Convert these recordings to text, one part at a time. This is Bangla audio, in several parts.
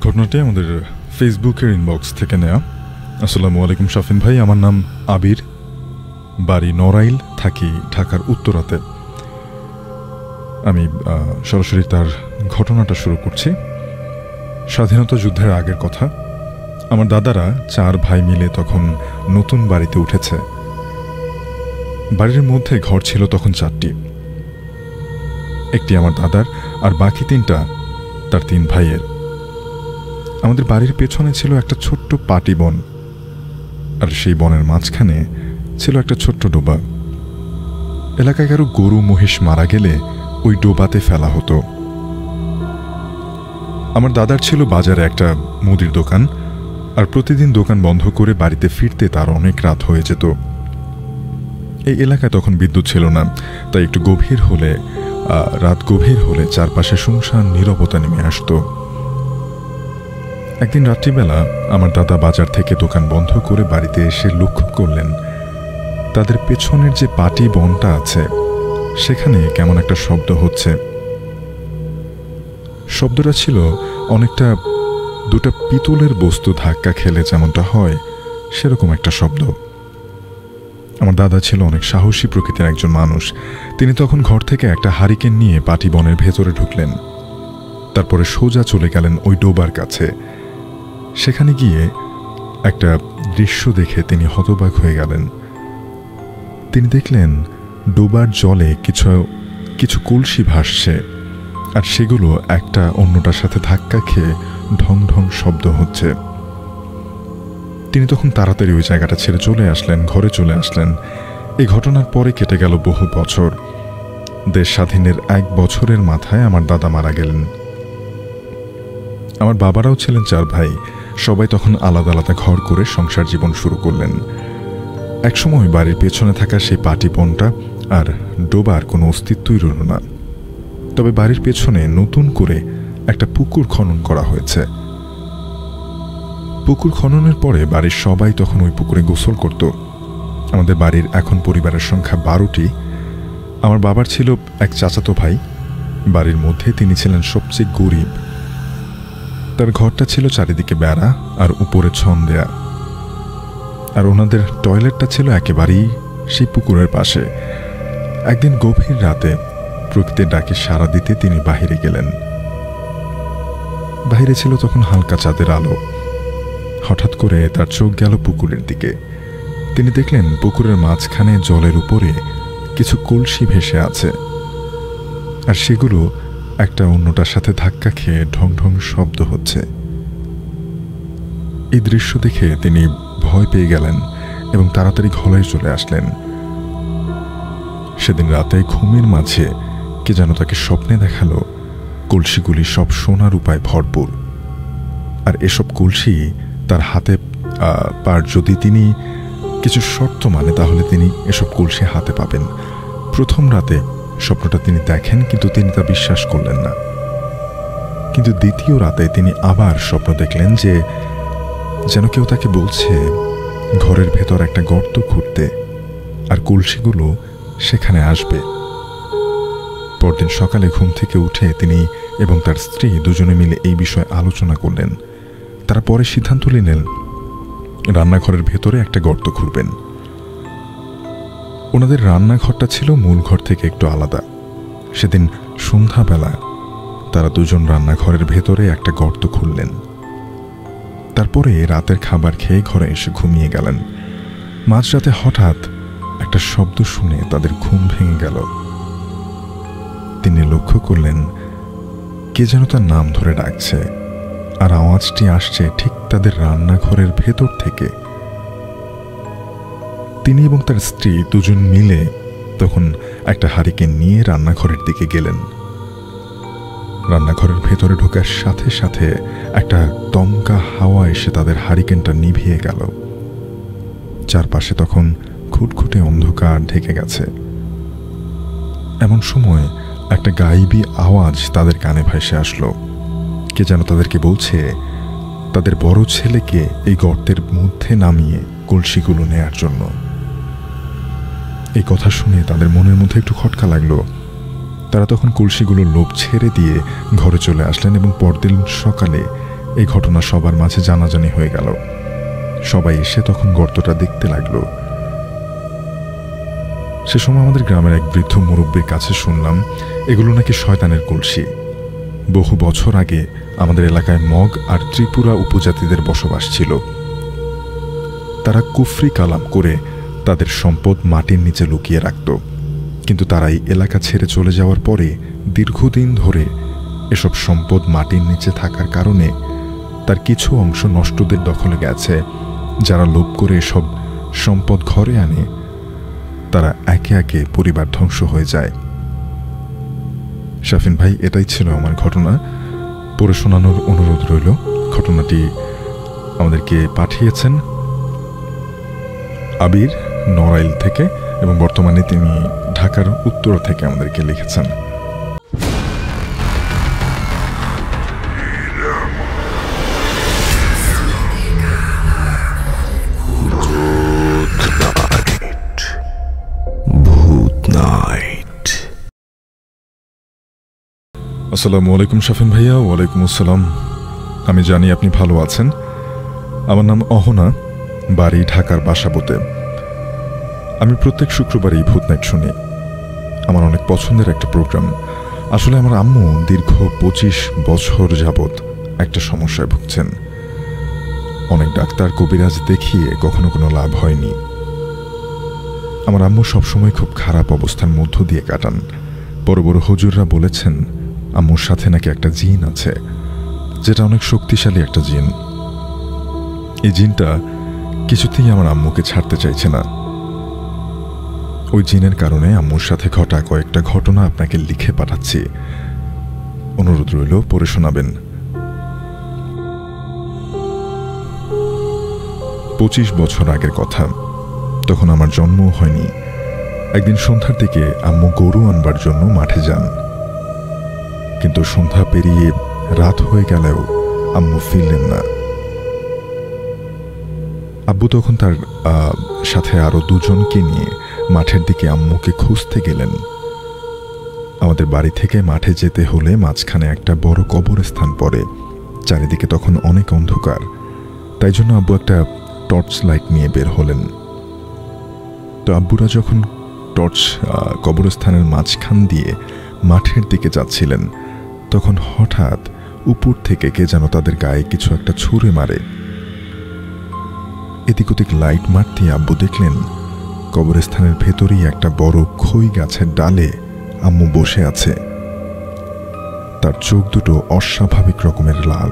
ঘটনাটি আমাদের ফেসবুকের ইনবক্স থেকে নেওয়া। আসসালামু আলাইকুম শাফিন ভাই, আমার নাম আবির, বাড়ি নড়াইল, থাকি ঢাকার উত্তরাতে। আমি সরাসরি তার ঘটনাটা শুরু করছি। স্বাধীনতা যুদ্ধের আগের কথা। আমার দাদারা 4 ভাই মিলে তখন নতুন বাড়িতে উঠেছে। বাড়ির মধ্যে ঘর ছিল তখন 4টি, একটি আমার দাদার আর বাকি 3টা তার 3 ভাইয়ের। আমাদের বাড়ির পেছনে ছিল একটা ছোট্ট পাটি বন, আর সেই বনের মাঝখানে ছিল একটা ছোট্ট ডোবা। এলাকায় কারো গরু মহিষ মারা গেলে ওই ডোবাতে ফেলা হতো। আমার দাদার ছিল বাজারে একটা মুদির দোকান, আর প্রতিদিন দোকান বন্ধ করে বাড়িতে ফিরতে তার অনেক রাত হয়ে যেত। এই এলাকায় তখন বিদ্যুৎ ছিল না, তাই একটু রাত গভীর হলে চারপাশে শুনশান নীরবতা নেমে আসতো। একদিন রাত্রিবেলা আমার দাদা বাজার থেকে দোকান বন্ধ করে বাড়িতে এসে লক্ষ্য করলেন তাদের পেছনের যে পাটি বনটা আছে সেখানে কেমন একটা শব্দ হচ্ছে। শব্দটা ছিল অনেকটা 2টা পিতলের বস্তু ধাক্কা খেলে যেমনটা হয় সেরকম একটা শব্দ। আমার দাদা ছিল অনেক সাহসী প্রকৃতির একজন মানুষ। তিনি তখন ঘর থেকে একটা হারিকেন নিয়ে পাটি বনের ভেতরে ঢুকলেন। তারপরে সোজা চলে গেলেন ওই ডোবার কাছে। সেখানে গিয়ে একটা দৃশ্য দেখে তিনি হতবাক হয়ে গেলেন। তিনি দেখলেন ডোবার জলে কিছু কলসি ভাসছে, আর সেগুলো একটা অন্যটার সাথে ধাক্কা খেয়ে ঢং ঢং শব্দ হচ্ছে। তিনি তখন তাড়াতাড়ি ওই জায়গাটা ছেড়ে ঘরে চলে আসলেন। এই ঘটনার পরে কেটে গেল বহু বছর। দেশ স্বাধীনের 1 বছরের মাথায় আমার দাদা মারা গেলেন। আমার বাবারাও ছিলেন 4 ভাই, সবাই তখন আলাদা আলাদা ঘর করে সংসার জীবন শুরু করলেন। একসময় বাড়ির পেছনে থাকা সেই পাটি বনটা আর ডোবার কোনো অস্তিত্বই রইল না। তবে বাড়ির পেছনে নতুন করে একটা পুকুর খনন করা হয়েছে। পুকুর খননের পরে বাড়ির সবাই তখন ওই পুকুরে গোসল করত। আমাদের বাড়ির এখন পরিবারের সংখ্যা 12টি। আমার বাবার ছিল এক চাচাতো ভাই। বাড়ির মধ্যে তিনি ছিলেন সবচেয়ে গরিব। তার ঘরটা ছিল চারিদিকে বেড়া আর উপরে ছন দেয়া, আর ওনাদের টয়লেটটা ছিল একেবারেই সেই পুকুরের পাশে। একদিন গভীর রাতে প্রকৃতির ডাকে সাড়া দিতে তিনি বাহিরে গেলেন। বাহিরে ছিল তখন হালকা চাঁদের আলো। হঠাৎ করে তার চোখ গেল পুকুরের দিকে। তিনি দেখলেন পুকুরের মাঝখানে জলের উপরে কিছু কলসি ভেসে আছে, আর সেগুলো একটা অন্যটার সাথে ধাক্কা খেয়ে ঢং ঢং শব্দ হচ্ছে। এই দৃশ্য দেখে তিনি ভয় পেয়ে গেলেন এবং তাড়াতাড়ি ঘরে চলে আসলেন। সেদিন রাতে ঘুমের মাঝে কে যেন তাকে স্বপ্নে দেখালো কলসিগুলি সব সোনা রূপায় ভরপুর, আর এসব কলসি তার হাতে যদি তিনি কিছু শর্ত মানে তাহলে তিনি এসব কলসি হাতে পাবেন। প্রথম রাতে স্বপ্নটা তিনি দেখেন, কিন্তু তিনি তা বিশ্বাস করলেন না। কিন্তু দ্বিতীয় রাতে তিনি আবার স্বপ্ন দেখলেন যে যেন কেউ তাকে বলছে ঘরের ভেতর একটা গর্ত খুঁড়তে, আর কলসিগুলো সেখানে আসবে। পরদিন সকালে ঘুম থেকে উঠে তিনি এবং তার স্ত্রী দুজনে মিলে এই বিষয়ে আলোচনা করলেন। তারা পরে সিদ্ধান্ত নিলেন রান্নাঘরের ভেতরে একটা গর্ত খুঁড়বেন। ওনাদের রান্নাঘরটা ছিল মূল ঘর থেকে একটু আলাদা। সেদিন সন্ধ্যাবেলা তারা দুজন রান্নাঘরের ভেতরে একটা গর্ত খুঁড়লেন। তারপরে রাতের খাবার খেয়ে ঘরে এসে ঘুমিয়ে গেলেন। মাঝরাতে হঠাৎ একটা শব্দ শুনে তাদের ঘুম ভেঙে গেল। তিনি লক্ষ্য করলেন কে যেন তার নাম ধরে ডাকছে, আর আওয়াজটি আসছে ঠিক তাদের রান্নাঘরের ভেতর থেকে। তিনি এবং তার স্ত্রী দুজন মিলে তখন একটা হারিকেন নিয়ে রান্নাঘরের দিকে গেলেন। রান্নাঘরের ভেতরে ঢোকার সাথে সাথে একটা দমকা হাওয়া এসে তাদের হারিকেনটা নিভিয়ে গেল। চারপাশে তখন খুটখুটে অন্ধকার ঢেকে গেছে। এমন সময় একটা গায়েবী আওয়াজ তাদের কানে ভেসে আসলো। কে যেন তাদেরকে বলছে তাদের বড় ছেলেকে এই গর্তের মধ্যে নামিয়ে কলসিগুলো নেয়ার জন্য। এই কথা শুনে তাদের মনের মধ্যে একটু খটকা লাগলো। তারা তখন কলসিগুলোর লোভ ছেড়ে দিয়ে ঘরে চলে আসলেন এবং পরদিন সকালে এই ঘটনা সবার মাঝে জানাজানি হয়ে গেল। সবাই এসে তখন গর্তটা দেখতে লাগলো। সে সময় আমাদের গ্রামের এক বৃদ্ধ মুরব্বীর কাছে শুনলাম এগুলো নাকি শয়তানের কলসি। বহু বছর আগে আমাদের এলাকায় মগ আর ত্রিপুরা উপজাতিদের বসবাস ছিল। তারা কুফরি কালাম করে তাদের সম্পদ মাটির নিচে লুকিয়ে রাখত, কিন্তু তারা এই এলাকা ছেড়ে চলে যাওয়ার পরে দীর্ঘদিন ধরে এসব সম্পদ মাটির নিচে থাকার কারণে তার কিছু অংশ নষ্টদের দখলে গেছে। যারা লোভ করে এসব সম্পদ ঘরে আনে তারা একে একে পরিবার ধ্বংস হয়ে যায়। শাফিন ভাই, এটাই ছিল আমার ঘটনা। পড়ে শোনানোর অনুরোধ রইল। ঘটনাটি আমাদেরকে পাঠিয়েছেন আবির নড়াইল থেকে, এবং বর্তমানে তিনি ঢাকার উত্তর থেকে আমাদেরকে লিখেছেন। আসসালামু আলাইকুম শাফিন ভাইয়া। ওয়ালাইকুম আসসালাম। আমি জানি আপনি ভালো আছেন। আমার নাম অহনা, বাড়ি ঢাকার বাসাবোতে। আমি প্রত্যেক শুক্রবারই ভূত নাইট শুনি। আমার অনেক পছন্দের একটা প্রোগ্রাম। আসলে আমার আম্মু দীর্ঘ 25 বছর যাবৎ একটা সমস্যায় ভুগছেন। অনেক ডাক্তার কবিরাজ দেখিয়ে কখনো কোনো লাভ হয়নি। আমার আম্মু সবসময় খুব খারাপ অবস্থার মধ্য দিয়ে কাটান। বড় বড় হুজুররা বলেছেন আম্মুর সাথে নাকি একটা জিন আছে, যেটা অনেক শক্তিশালী একটা জিন। এই জিনটা কিছুতেই আমার আম্মুকে ছাড়তে চাইছে না। ওই জিনের কারণে আম্মুর সাথে ঘটা কয়েকটা ঘটনা আপনাকে লিখে পাঠাচ্ছি। অনুরোধ রইল, পড়ে শোনাবেন। 25 বছর আগের কথা। তখন আমার জন্মও হয়নি। একদিন সন্ধ্যার দিকে আম্মু গরু আনবার জন্য মাঠে যান, কিন্তু সন্ধ্যা পেরিয়ে রাত হয়ে গেলেও আম্মু ফিরলেন না। আব্বু তখন তার সাথে আরো দুজনকে নিয়ে মাঠের দিকে আম্মুকে খুঁজতে গেলেন। আমাদের বাড়ি থেকে মাঠে যেতে হলে মাঝখানে একটা বড় কবরস্থান পড়ে। চারিদিকে তখন অনেক অন্ধকার, তাই জন্য আব্বু একটা টর্চ লাইট নিয়ে বের হলেন। তো আব্বুরা যখন টর্চ কবরস্থানের মাঝখান দিয়ে মাঠের দিকে যাচ্ছিলেন, তখন হঠাৎ উপর থেকে কে যেন তাদের গায়ে কিছু একটা ছুঁড়ে মারে। এদিক ওদিক লাইট মারতে আব্বু দেখলেন কবরস্থানের ভেতরেই একটা বড় খই গাছের ডালে আম্মু বসে আছে। তার চোখ দুটো অস্বাভাবিক রকমের লাল।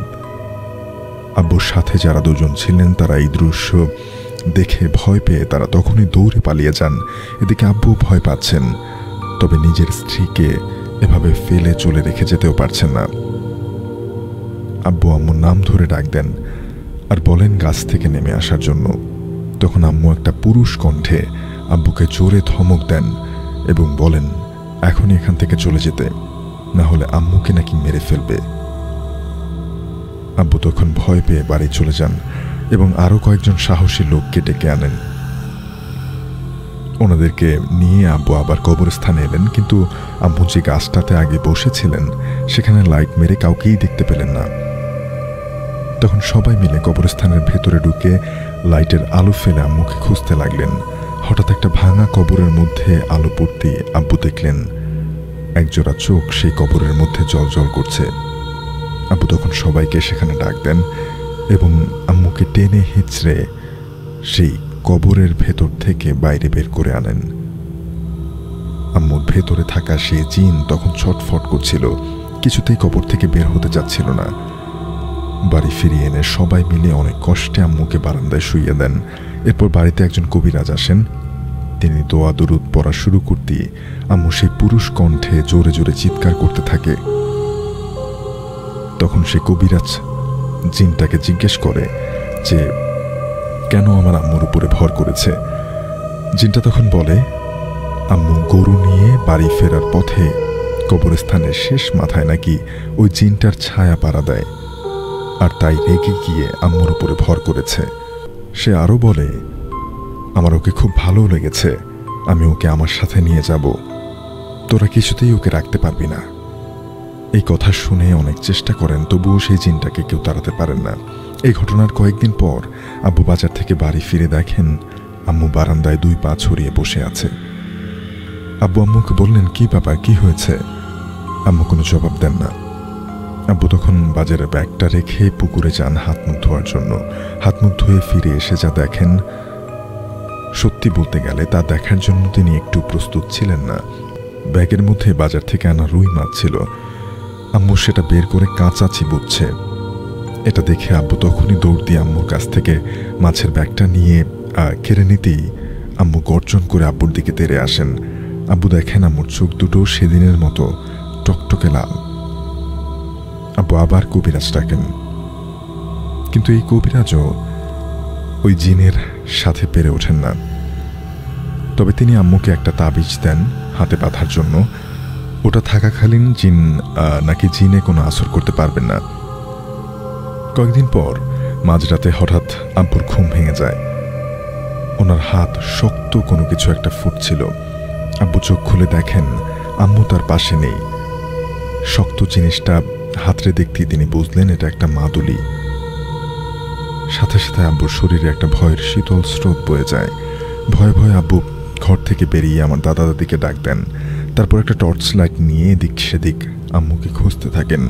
আব্বুর সাথে যারা দুজন ছিলেন তারা এই দৃশ্য দেখে ভয় পেয়ে তারা তখনই দৌড়ে পালিয়ে যান। এদিকে আব্বু ভয় পাচ্ছেন, তবে নিজের স্ত্রীকে এভাবে ফেলে চলে রেখে যেতেও পারছেন না। আব্বু আম্মুর নাম ধরে ডাক দেন আর বলেন গাছ থেকে নেমে আসার জন্য। তখন আম্মু একটা পুরুষ কণ্ঠে আব্বুকে জোরে ধমক দেন এবং বলেন এখনই এখান থেকে চলে যেতে, না হলে আম্মুকে নাকি মেরে ফেলবে। আব্বু তখন ভয় পেয়ে বাড়ি চলে যান এবং আরো কয়েকজন সাহসী লোককে ডেকে আনেন। ওনাদেরকে নিয়ে আব্বু আবার কবরস্থানে এলেন, কিন্তু আম্মু যে গাছটাতে আগে বসেছিলেন সেখানে লাইট মেরে কাউকেই দেখতে পেলেন না। তখন সবাই মিলে কবরস্থানের ভেতরে ঢুকে লাইটের আলো ফেলে আম্মুকে খুঁজতে লাগলেন। হঠাৎ একটা ভাঙা কবরের মধ্যে আলো পড়তে আব্বু দেখলেন একজোড়া চোখ সেই কবরের মধ্যে জ্বলজ্বল করছে। আব্বু তখন সবাইকে সেখানে ডাক দেন এবং আম্মুকে টেনে হিঁচড়ে সেই কবরের ভেতর থেকে বাইরে বের করে আনেন। আম্মুর ভেতরে থাকা সেই জিন তখন ছটফট করছিল, কিছুতেই কবর থেকে বের হতে যাচ্ছিল না। বাড়ি ফিরিয়ে এনে সবাই মিলে অনেক কষ্টে আম্মুকে বারান্দায় শুইয়ে দেন। এরপর বাড়িতে একজন কবিরাজ আসেন। তিনি দোয়া দুরুদ পড়া শুরু করতে আম্মু সেই পুরুষ কণ্ঠে জোরে জোরে চিৎকার করতে থাকে। তখন সে কবিরাজ জিনটাকে জিজ্ঞেস করে যে কেন আমার আম্মুর উপরে ভর করেছে। জিনটা তখন বলে আম্মু গরু নিয়ে বাড়ি ফেরার পথে কবরস্থানের শেষ মাথায় নাকি ওই জিনটার ছায়া পাড়া দেয়, আর তাই রেগে গিয়ে আম্মুর উপরে ভর করেছে। সে আরো বলে আমার ওকে খুব ভালো লেগেছে, আমি ওকে আমার সাথে নিয়ে যাব, তোরা কিছুতেই ওকে রাখতে পারবি না। এই কথা শুনে অনেক চেষ্টা করেন, তবুও সেই জিনটাকে কেউ তাড়াতে পারেন না। এই ঘটনার কয়েকদিন পর আব্বু বাজার থেকে বাড়ি ফিরে দেখেন আম্মু বারান্দায় 2 পা ছড়িয়ে বসে আছে। আব্বু আম্মুকে বললেন, কি বাবা, কি হয়েছে? আম্মু কোনো জবাব দেন না। আব্বু তখন বাজারের ব্যাগটা রেখে পুকুরে যান হাত মুখ ধোয়ার জন্য। হাত মুখ ধুয়ে ফিরে এসে যা দেখেন, সত্যি বলতে গেলে তা দেখার জন্য তিনি একটু প্রস্তুত ছিলেন না। ব্যাগের মধ্যে বাজার থেকে আনা রুই মাছ ছিল। আম্মু সেটা বের করে কাঁচা চিবুচ্ছে। এটা দেখে আব্বু তখনই দৌড় দিয়ে আম্মুর কাছ থেকে মাছের ব্যাগটা নিয়ে কেড়ে নিতেই আম্মু গর্জন করে আব্বুর দিকে তেড়ে আসেন। আব্বু দেখেন আম্মুর চোখ দুটো সেদিনের মতো টকটকে লাল। আব্বু আবার কবিরাজ ডাকেন, কিন্তু এই কবিরাজও ওই জিনের সাথে পেরে ওঠেন না। তবে তিনি আম্মুকে একটা তাবিজ দেন হাতে বাঁধার জন্য। ওটা থাকাকালীন জিন নাকি জিনে কোনো আসর করতে পারবেন না। কয়েকদিন পর মাঝরাতে হঠাৎ আব্বুর ঘুম ভেঙে যায়। ওনার হাত শক্ত কোনো কিছু একটা ফুটছিল। আব্বু চোখ খুলে দেখেন আম্মু তার পাশে নেই। শক্ত জিনিসটা হাতরে দেখতেই তিনি বুঝলেন এটা একটা মাদুলি। সাথে সাথে আব্বুর শরীরে একটা ভয়ের শীতল স্রোত বয়ে যায়। ভয়ে ভয়ে আব্বু ঘর থেকে বেরিয়ে আমার দাদা দাদিকে ডাক দেন। তারপর একটা টর্চ লাইট নিয়ে এদিক সেদিক আম্মুকে খুঁজতে থাকেন,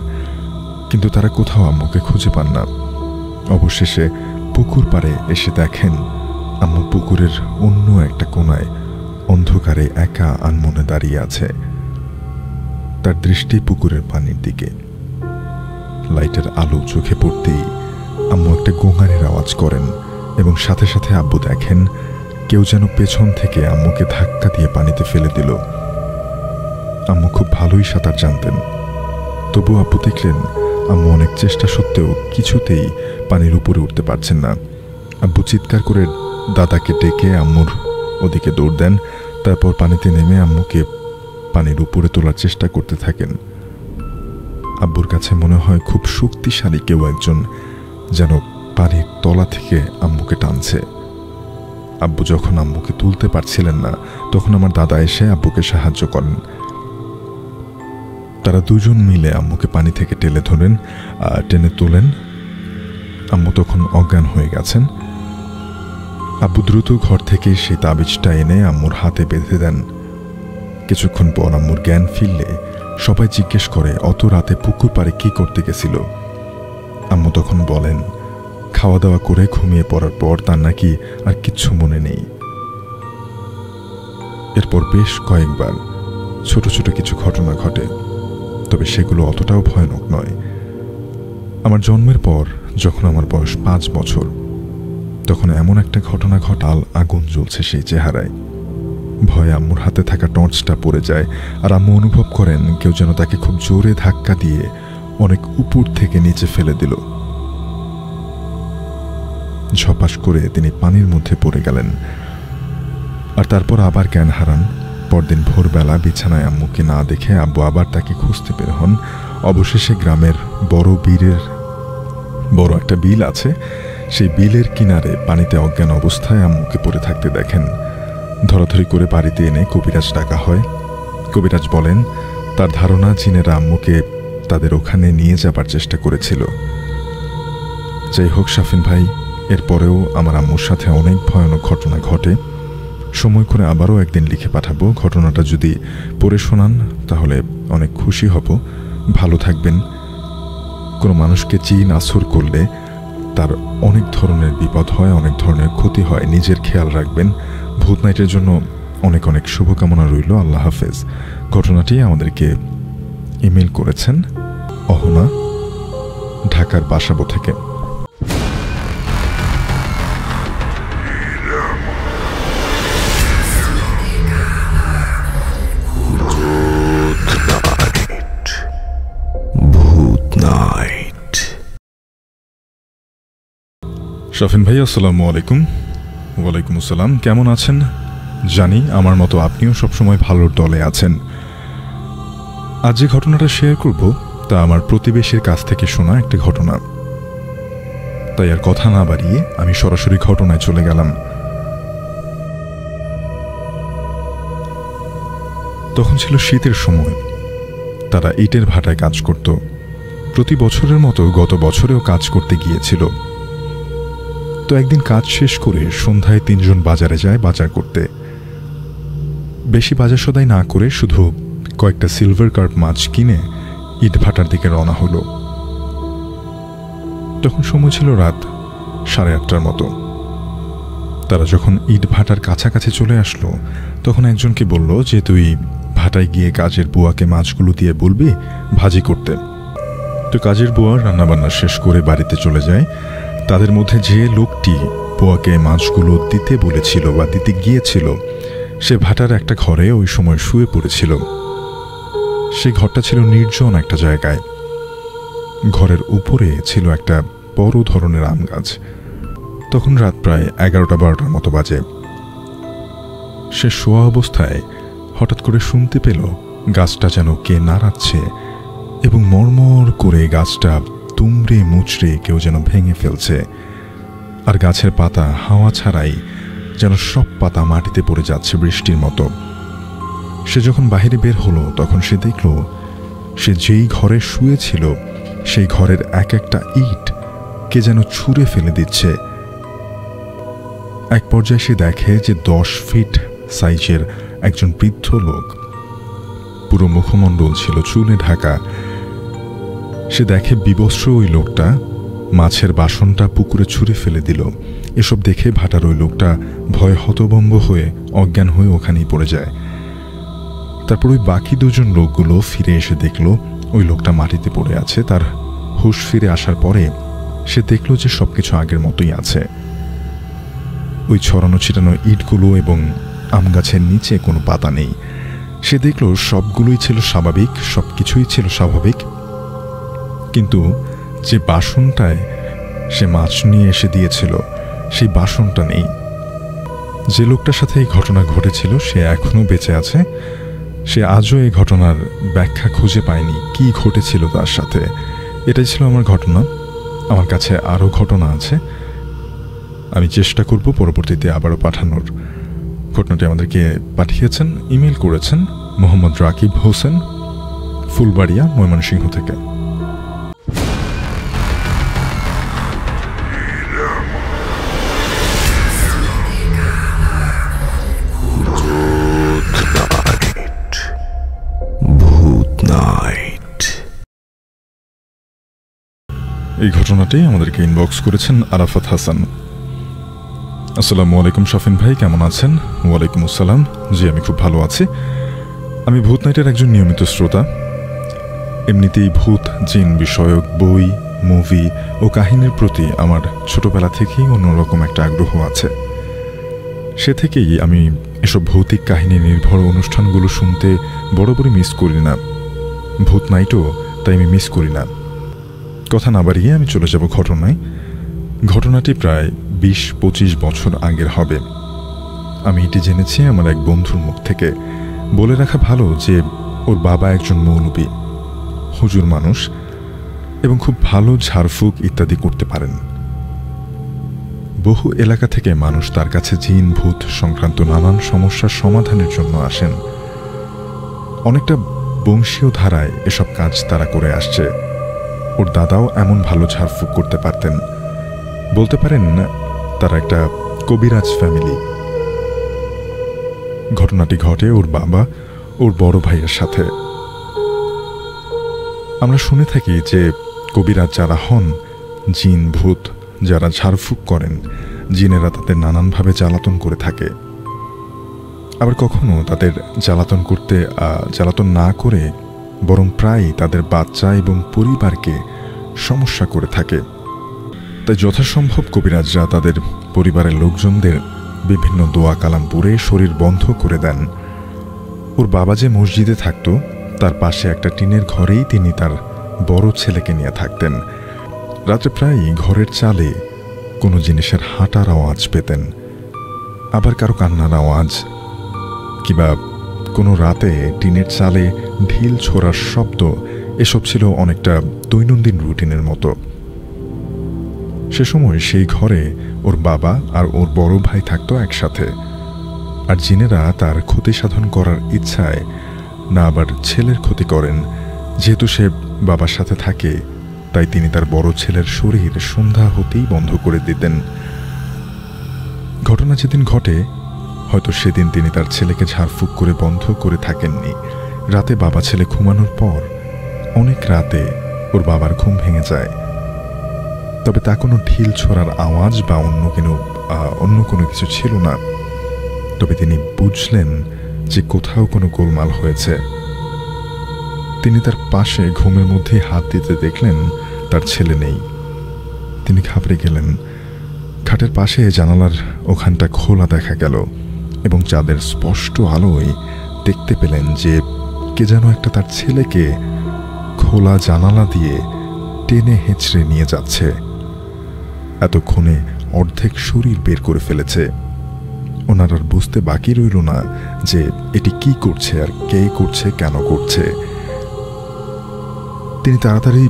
কিন্তু তারা কোথাও আম্মুকে খুঁজে পান না। অবশেষে পুকুর পাড়ে এসে দেখেন আম্মু পুকুরের অন্য একটা কোণায় অন্ধকারে একা আনমনে দাঁড়িয়ে আছে। তার দৃষ্টি পুকুরের পানির দিকে। লাইটের আলো চোখে পড়তেই আম্মু একটা গোঙানির আওয়াজ করেন এবং সাথে সাথে আব্বু দেখেন কেউ যেন পেছন থেকে আম্মুকে ধাক্কা দিয়ে পানিতে ফেলে দিল। আম্মু খুব ভালোই সাঁতার জানতেন, তবু আব্বু দেখলেন আম্মু অনেক চেষ্টা সত্ত্বেও কিছুতেই পানির উপরে উঠতে পারছেন না। আব্বু চিৎকার করে দাদাকে ডেকে আম্মুর ওদিকে দৌড় দেন। তারপর পানিতে নেমে আম্মুকে পানির উপরে তোলার চেষ্টা করতে থাকেন। আব্বুর কাছে মনে হয় খুব শক্তিশালী কেউ একজন যেন পানির তলা থেকে আম্মুকে টানছে। আব্বু যখন আম্মুকে তুলতে পারছিলেন না, তখন আমার দাদা এসে আব্বুকে সাহায্য করেন। তারা দুজন মিলে আম্মুকে পানি থেকে টেনে তোলেন। আম্মু তখন অজ্ঞান হয়ে গেছেন। আব্বু দ্রুত ঘর থেকে সেই তাবিজটা এনে আম্মুর হাতে বেঁধে দেন। কিছুক্ষণ পর আম্মুর জ্ঞান ফিরলে সবাই জিজ্ঞেস করে অত রাতে পুকুর পাড়ে কি করতে গেছিল। আম্মু তখন বলেন খাওয়া দাওয়া করে ঘুমিয়ে পড়ার পর তার নাকি আর কিচ্ছু মনে নেই। এরপর বেশ কয়েকবার ছোট ছোট কিছু ঘটনা ঘটে, তবে সেগুলো অতটাও ভয়ানক নয়। আমার জন্মের পর যখন আমার বয়স 5 বছর, তখন এমন একটা ঘটনা ঘটাল, আগুন জ্বলছে সেই চেহারায়। ভয়ে আম্মুর হাতে থাকা টর্চটা পড়ে যায়, আর আম্মু অনুভব করেন কেউ যেন তাকে খুব জোরে ধাক্কা দিয়ে অনেক উপর থেকে নিচে ফেলে দিল। ঝপাস করে তিনি পানির মধ্যে পড়ে গেলেন, আর তারপর আবার জ্ঞান হারান। পরদিন ভোরবেলা বিছানায় আম্মুকে না দেখে আব্বু আবার তাকে খুঁজতে বের হন। অবশেষে গ্রামের বড় একটা বিল আছে, সেই বিলের কিনারে পানিতে অজ্ঞান অবস্থায় আম্মুকে পড়ে থাকতে দেখেন। ধরাধরি করে বাড়িতে এনে কবিরাজ ডাকা হয়। কবিরাজ বলেন তার ধারণা জিনেরা আম্মুকে তাদের ওখানে নিয়ে যাবার চেষ্টা করেছিল। যাই হোক শাফিন ভাই, এরপরেও আমার আম্মুর সাথে অনেক ভয়ানক ঘটনা ঘটে। সময় করে আবারও একদিন লিখে পাঠাবো। ঘটনাটা যদি পড়ে শোনান তাহলে অনেক খুশি হব। ভালো থাকবেন। কোনো মানুষকে জিন আসর করলে তার অনেক ধরনের বিপদ হয়, অনেক ধরনের ক্ষতি হয়। নিজের খেয়াল রাখবেন। ভূত নাইটের জন্য অনেক অনেক শুভকামনা রইল। আল্লাহ হাফেজ। ঘটনাটি আমাদেরকে ইমেল করেছেন অহনা, ঢাকার বাসাবো থেকে। শাফিন ভাই আসসালামু আলাইকুম। ওয়ালাইকুম আসসালাম। কেমন আছেন? জানি আমার মতো আপনিও সবসময় ভালোর দলে আছেন। আজ যে ঘটনাটা শেয়ার করব তা আমার প্রতিবেশীর কাছ থেকে শোনা একটা ঘটনা। তাই আর কথা না বাড়িয়ে আমি সরাসরি ঘটনায় চলে গেলাম। তখন ছিল শীতের সময়। তারা ইটের ভাটায় কাজ করত। প্রতি বছরের মতো গত বছরেও কাজ করতে গিয়েছিল। তো একদিন কাজ শেষ করে সন্ধ্যায় তিনজন বাজারে যায় বাজার করতে। বেশি বাজার সদাই না করে শুধু কয়েকটা সিলভার কার্প মাছ কিনে ইট ভাটার দিকে রওনা হলো। তখন সময় ছিল রাত 8:30টার মতো। তারা যখন ইট ভাটার কাছাকাছি চলে আসলো তখন একজনকে বলল যে, তুই ভাটায় গিয়ে কাজের বুয়াকে মাছগুলো দিয়ে বলবি ভাজি করতে। তো কাজের বুয়া রান্নাবান্না শেষ করে বাড়িতে চলে যায়। তাদের মধ্যে যে লোকটি বুয়াকে মাছগুলো দিতে বলেছিল বা দিতে গিয়েছিল সে ভাটার একটা ঘরে ওই সময় শুয়ে পড়েছিল। সেই ঘরটা ছিল নির্জন একটা জায়গায়। ঘরের উপরে ছিল একটা বড় ধরনের আম গাছ। তখন রাত প্রায় 11টা-12টার মতো বাজে। সে শোয়া অবস্থায় হঠাৎ করে শুনতে পেল গাছটা যেন কে নাড়াচ্ছে এবং মরমর করে গাছটা দুমড়ে মুচড়ে কেউ যেন ভেঙে ফেলছে। আর গাছের পাতা হাওয়া ছাড়াই যেন সব পাতা মাটিতে পড়ে যাচ্ছে বৃষ্টির মতো। সে যখন বাইরে বের হলো তখন সে দেখল সে যেই ঘরে শুয়েছিল সেই ঘরের এক একটা ইট কে যেন ছুঁড়ে ফেলে দিচ্ছে। এক পর্যায়ে সে দেখে যে 10 ফিট সাইজের একজন বৃদ্ধ লোক, পুরো মুখমণ্ডল ছিল চুলে ঢাকা। সে দেখে বিবস্ত্র ওই লোকটা মাছের বাসনটা পুকুরে ছুঁড়ে ফেলে দিল। এসব দেখে ভাটার ওই লোকটা ভয়ে হতভম্ব হয়ে অজ্ঞান হয়ে ওখানেই পড়ে যায়। তারপর ওই বাকি দুজন লোকগুলো ফিরে এসে দেখল ওই লোকটা মাটিতে পড়ে আছে। তার হুঁশ ফিরে আসার পরে সে দেখল যে সবকিছু আগের মতোই আছে। ওই ছড়ানো ছিটানো ইটগুলো এবং আম গাছের নিচে কোনো পাতা নেই। সে দেখল সবগুলোই ছিল স্বাভাবিক, সবকিছুই ছিল স্বাভাবিক, কিন্তু যে বাসনটায় সে মাছ নিয়ে এসে দিয়েছিল সেই বাসনটা নেই। যে লোকটার সাথে এই ঘটনা ঘটেছিল সে এখনো বেঁচে আছে। সে আজও এই ঘটনার ব্যাখ্যা খুঁজে পায়নি, কি ঘটেছিল তার সাথে। এটাই ছিল আমার ঘটনা। আমার কাছে আরও ঘটনা আছে, আমি চেষ্টা করব পরবর্তীতে আবারও পাঠানোর। ঘটনাটি আমাদেরকে পাঠিয়েছেন, ইমেল করেছেন মোহাম্মদ রাকিব হোসেন, ফুলবাড়িয়া, ময়মনসিংহ থেকে। এই ঘটনাটি আমাদেরকে ইনবক্স করেছেন আরাফাত হাসান। আসসালামু আলাইকুম শফিন ভাই, কেমন আছেন? ওয়ালাইকুম আসসালাম। জি, আমি খুব ভালো আছি। আমি ভূত নাইটের একজন নিয়মিত শ্রোতা। এমনিতেই ভূত জিন বিষয়ক বই, মুভি ও কাহিনীর প্রতি আমার ছোটবেলা থেকেই অন্যরকম একটা আগ্রহ আছে। সে থেকেই আমি এসব ভৌতিক কাহিনী নির্ভর অনুষ্ঠানগুলো শুনতে বরাবরই মিস করি না। ভূত নাইটও তাই আমি মিস করি না। কথা না বাড়িয়ে আমি চলে যাব ঘটনায়। ঘটনাটি প্রায় 20-25 বছর আগের হবে। আমি এটি জেনেছি আমার এক বন্ধুর মুখ থেকে। বলে রাখা ভালো যে ওর বাবা একজন মৌলবী, হুজুর মানুষ এবং খুব ভালো ঝাড়ফুঁক ইত্যাদি করতে পারেন। বহু এলাকা থেকে মানুষ তার কাছে জিন ভূত সংক্রান্ত নানান সমস্যার সমাধানের জন্য আসেন। অনেকটা বংশীয় ধারায় এসব কাজ তারা করে আসছে। ওর দাদাও এমন ভালো ঝাড়ফুঁক করতে পারতেন। বলতে পারেন না তারা একটা কবিরাজ ফ্যামিলি। ঘটনাটি ঘটে ওর বাবা ওর বড় ভাইয়ের সাথে। আমরা শুনে থাকি যে কবিরাজ যারা হন, জিন ভূত যারা ঝাড়ফুঁক করেন, জিনেরা তাদের নানানভাবে জ্বালাতন করে থাকে। আবার কখনো তাদের জ্বালাতন না করে বরং প্রায়ই তাদের বাচ্চা এবং পরিবারকে সমস্যা করে থাকে। তাই যথাসম্ভব কবিরাজরা তাদের পরিবারের লোকজনদের বিভিন্ন দোয়া কালাম পড়ে শরীর বন্ধ করে দেন। ওর বাবা যে মসজিদে থাকত তার পাশে একটা টিনের ঘরেই তিনি তার বড় ছেলেকে নিয়ে থাকতেন। রাত্রে প্রায়ই ঘরের চালে কোনো জিনিসের হাঁটার আওয়াজ পেতেন, আবার কারো কান্নার আওয়াজ, কিংবা কোনো রাতে টিনের চালে ঢিল ছোড়ার শব্দ। এসব ছিল অনেকটা দৈনন্দিন রুটিনের মতো। সে সময় সেই ঘরে ওর বাবা আর ওর বড় ভাই থাকতো একসাথে। আর জিনেরা তার ক্ষতি সাধন করার ইচ্ছায় না আবার ছেলের ক্ষতি করেন, যেহেতু সে বাবার সাথে থাকে, তাই তিনি তার বড় ছেলের শরীর সন্ধ্যা হতেই বন্ধ করে দিতেন। ঘটনা যেদিন ঘটে, হয়তো সেদিন তিনি তার ছেলেকে ঝাড়ফুঁক করে বন্ধ করে থাকেননি। রাতে বাবা ছেলে ঘুমানোর পর অনেক রাতে ওর বাবার ঘুম ভেঙে যায়, তবে তা কোনো ঢিল ছোড়ার আওয়াজ বা অন্য কোনো কিছু ছিল না। তবে তিনি বুঝলেন যে কোথাও কোনো গোলমাল হয়েছে। তিনি তার পাশে ঘুমের মধ্যে হাত দিতে দেখলেন তার ছেলে নেই। তিনি ঘাবড়ে গেলেন। খাটের পাশে জানালার ওখানটা খোলা দেখা গেল এবং চাঁদের স্পষ্ট আলোয় দেখতে পেলেন যে কে যেন একটা তার ছেলেকে খোলা জানালা দিয়ে টেনে হেঁচড়ে নিয়ে যাচ্ছে। এতক্ষণে অর্ধেক শরীর বের করে ফেলেছে। ওনার আর বুঝতে বাকি রইল না যে এটি কি করছে আর কে করছে, কেন করছে। তিনি তাড়াতাড়ি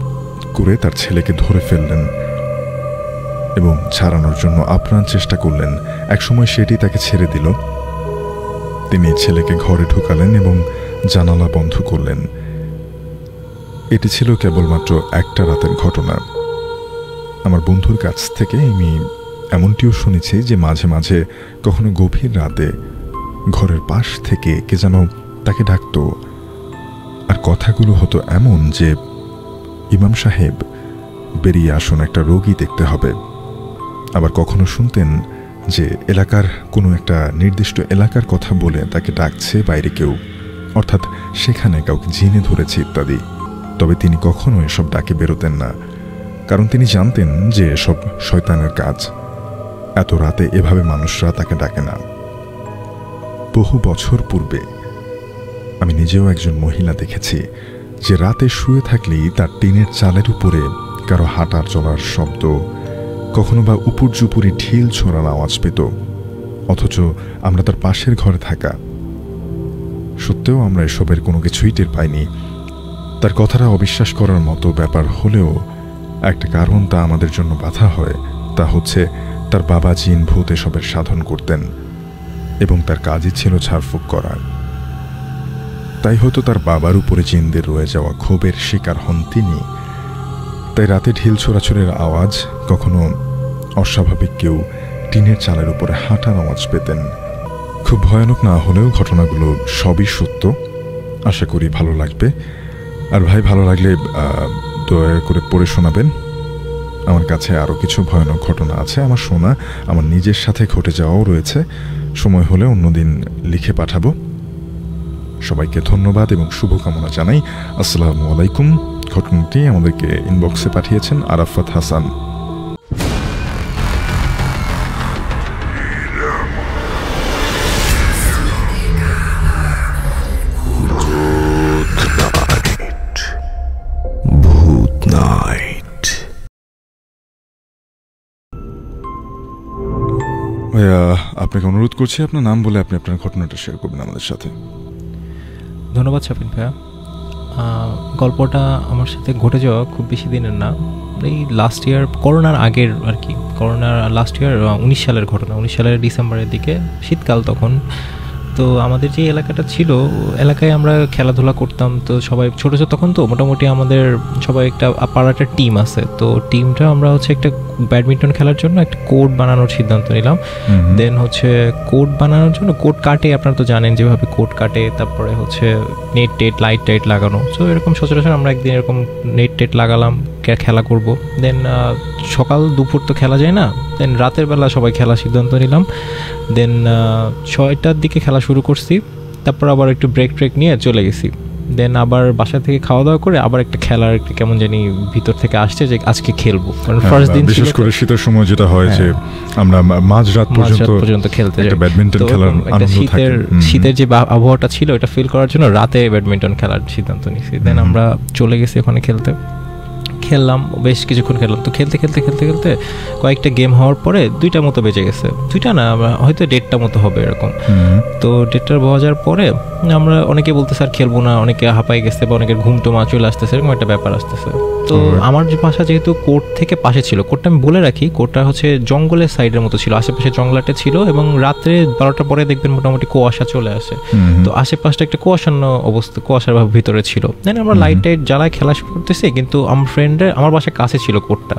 করে তার ছেলেকে ধরে ফেললেন এবং ছাড়ানোর জন্য আপ্রাণ চেষ্টা করলেন। একসময় সেটি তাকে ছেড়ে দিল। তিনি ছেলেকে ঘরে ঢুকালেন এবং জানালা বন্ধ করলেন। এটি ছিল কেবলমাত্র একটা রাতের ঘটনা। আমার বন্ধুর কাছ থেকে আমি এমনটিও শুনেছি যে মাঝে মাঝে কখনো গভীর রাতে ঘরের পাশ থেকে কে যেন তাকে ডাকত, আর কথাগুলো হতো এমন যে, ইমাম সাহেব বেরিয়ে আসুন, একটা রোগী দেখতে হবে। আবার কখনো শুনতেন যে এলাকার কোনো একটা নির্দিষ্ট এলাকার কথা বলে তাকে ডাকছে বাইরে কেউ, অর্থাৎ সেখানে কাউকে জিনে ধরেছে ইত্যাদি। তবে তিনি কখনো এসব ডাকে বেরোতেন না, কারণ তিনি জানতেন যে এসব শয়তানের কাজ। এত রাতে এভাবে মানুষরা তাকে ডাকে না। বহু বছর পূর্বে আমি নিজেও একজন মহিলা দেখেছি যে রাতে শুয়ে থাকলেই তার টিনের চালের উপরে কারো হাঁটার চলার শব্দ, কখনো বা উপর্যুপুরি ঢিল ছোড়ার আওয়াজ পেত, অথচ আমরা তার পাশের ঘরে থাকা সত্ত্বেও আমরা এসবের কোনো কিছুই টের পাইনি। তার কথাটা অবিশ্বাস করার মতো ব্যাপার হলেও একটা কারণ তা আমাদের জন্য বাধা হয়, তা হচ্ছে তার বাবা জিন ভূত এসবের সাধন করতেন এবং তার কাজই ছিল ঝাড়ফুঁক করা। তাই হয়তো তার বাবার উপরে জিনদের রয়ে যাওয়া ক্ষোভের শিকার হন তিনি। তাই রাতে ঢিল ছোড়াছুড়ির আওয়াজ, কখনো অস্বাভাবিক কেউ টিনের চালের উপরে হাঁটার আওয়াজ পেতেন। খুব ভয়ানক না হলেও ঘটনাগুলো সবই সত্য। আশা করি ভালো লাগবে। আর ভাই, ভালো লাগলে দয়া করে পড়ে শোনাবেন। আমার কাছে আরও কিছু ভয়ানক ঘটনা আছে আমার শোনা, আমার নিজের সাথে ঘটে যাওয়াও রয়েছে। সময় হলে অন্যদিন লিখে পাঠাবো। সবাইকে ধন্যবাদ এবং শুভকামনা জানাই। আসসালামু আলাইকুম। ঘটনাটি আমাদেরকে ইনবক্সে পাঠিয়েছেন আরাফাত হাসান। ভাইয়া, আপনাকে অনুরোধ করছি আপনার নাম বলে আপনি আপনার ঘটনাটা শেয়ার করবেন আমাদের সাথে। ধন্যবাদ শাফিন ভাইয়া। গল্পটা আমার সাথে ঘটে যাওয়া খুব বেশি দিনের না, এই লাস্ট ইয়ার করোনার আগের আর কি। করোনার লাস্ট ইয়ার 19 সালের ঘটনা। 19 সালের ডিসেম্বরের দিকে, শীতকাল তখন। তো আমাদের যে এলাকাটা ছিল, এলাকায় আমরা খেলাধুলা করতাম। তো সবাই ছোটো ছোটো তখন, তো মোটামুটি আমাদের সবাই একটা পাড়াটার টিম আছে। তো টিমটা আমরা হচ্ছে একটা ব্যাডমিন্টন খেলার জন্য একটা কোর্ট বানানোর সিদ্ধান্ত নিলাম। দেন হচ্ছে কোর্ট বানানোর জন্য কোর্ট কাটে, আপনারা তো জানেন যেভাবে কোর্ট কাটে, তারপরে হচ্ছে নেট টেট লাইট টাইট লাগানো। সো এরকম সচরাচর আমরা একদিন এরকম নেট টেট লাগালাম, খেলা করব। দেন সকাল দুপুর তো খেলা যায় না, দেন রাতের বেলা সবাই খেলা সিদ্ধান্ত নিলাম। দেন 6টার দিকে খেলা শুরু করছি। তারপর আবার একটু ব্রেক নিয়ে চলে গেছি। দেন আবার বাসা থেকে খাওয়া দাওয়া করে আবার একটা খেলার একটা কেমন জানি ভিতর থেকে আসছে যে আজকে খেলবো। কারণ ফার্স্ট দিন, বিশেষ করে শীতের সময় যেটা হয় যে আমরা মাঝরাত পর্যন্ত খেলতে যাই, ব্যাডমিন্টন খেলার আনন্দ থাকে। শীতের যে আবহাওয়াটা ছিল এটা ফিল করার জন্য রাতে ব্যাডমিন্টন খেলার সিদ্ধান্ত নিয়েছি। দেন আমরা চলে গেছি ওখানে খেলতে। খেললাম, বেশ কিছুক্ষণ খেললাম। তো খেলতে খেলতে খেলতে খেলতে কয়েকটা গেম হওয়ার পরে 2টা মতো বেজে গেছে, 2টা না হয়তো 1:30টা মতো হবে এরকম। তো 1:30টার বাজার পরে আমরা অনেকে বলতেছে আর খেলবো না, অনেকে হাঁপাই গেছে বা অনেকের ঘুম টোমা চলে আসতেছে, এরকম একটা ব্যাপার আসতেছে। তো আমার যে বাসা যেহেতু কোর্ট থেকে পাশে ছিল, কোর্টটা আমি বলে রাখি, কোর্টটা হচ্ছে জঙ্গলের সাইডের মতো ছিল, আশেপাশে জঙ্গলাটে ছিল এবং রাত্রে 12টার পরে দেখবেন মোটামুটি কুয়াশা চলে আসে। তো আশেপাশটা একটা কুয়াশান্য অবস্থা, কুয়াশার ভিতরে ছিল। দেন আমরা লাইট টাইট জ্বালায় খেলা শুরু করতেছি, কিন্তু আমার ফ্রেন্ডের আমার বাসার কাছে ছিল কোর্টটা।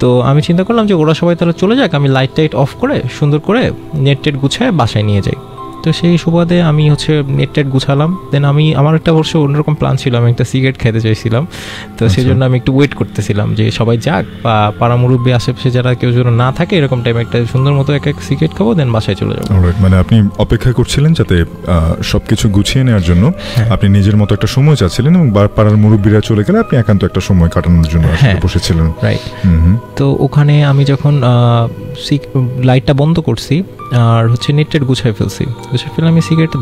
তো আমি চিন্তা করলাম যে ওরা সবাই তাহলে চলে যাক, আমি লাইট টাইট অফ করে সুন্দর করে নেট টেট গুছায় বাসায় নিয়ে যাই। তো সেই সুবাদে আমি হচ্ছে নেট টেট গুছালাম। দেন আমার একটা অবশ্য অন্যরকম প্ল্যান ছিল, আমি একটা সিগারেট খেতে চাইছিলাম। তো সেই জন্য আমি একটু ওয়েট করতেছিলাম যে সবাই যাক বা পাড়া মুরব্বী আশেপাশে যারা কেউ যেন না থাকে, এরকম টাইমে একটা সুন্দর মতো এক সিগারেট খাবো, দেন বাসায় চলে যাবো। মানে আপনি অপেক্ষা করছিলেন যাতে সবকিছু গুছিয়ে নেওয়ার জন্য, আপনি নিজের মতো একটা সময় চাচ্ছিলেন এবং পাড়ার মুরব্বীরা চলে গেলে আপনি একান্ত একটা সময় কাটানোর জন্য বসেছিলেন। রাইট। তো ওখানে আমি যখন লাইটটা বন্ধ করছি আর হচ্ছে নেট গুছাই ফেলে আমি সিগারেটটা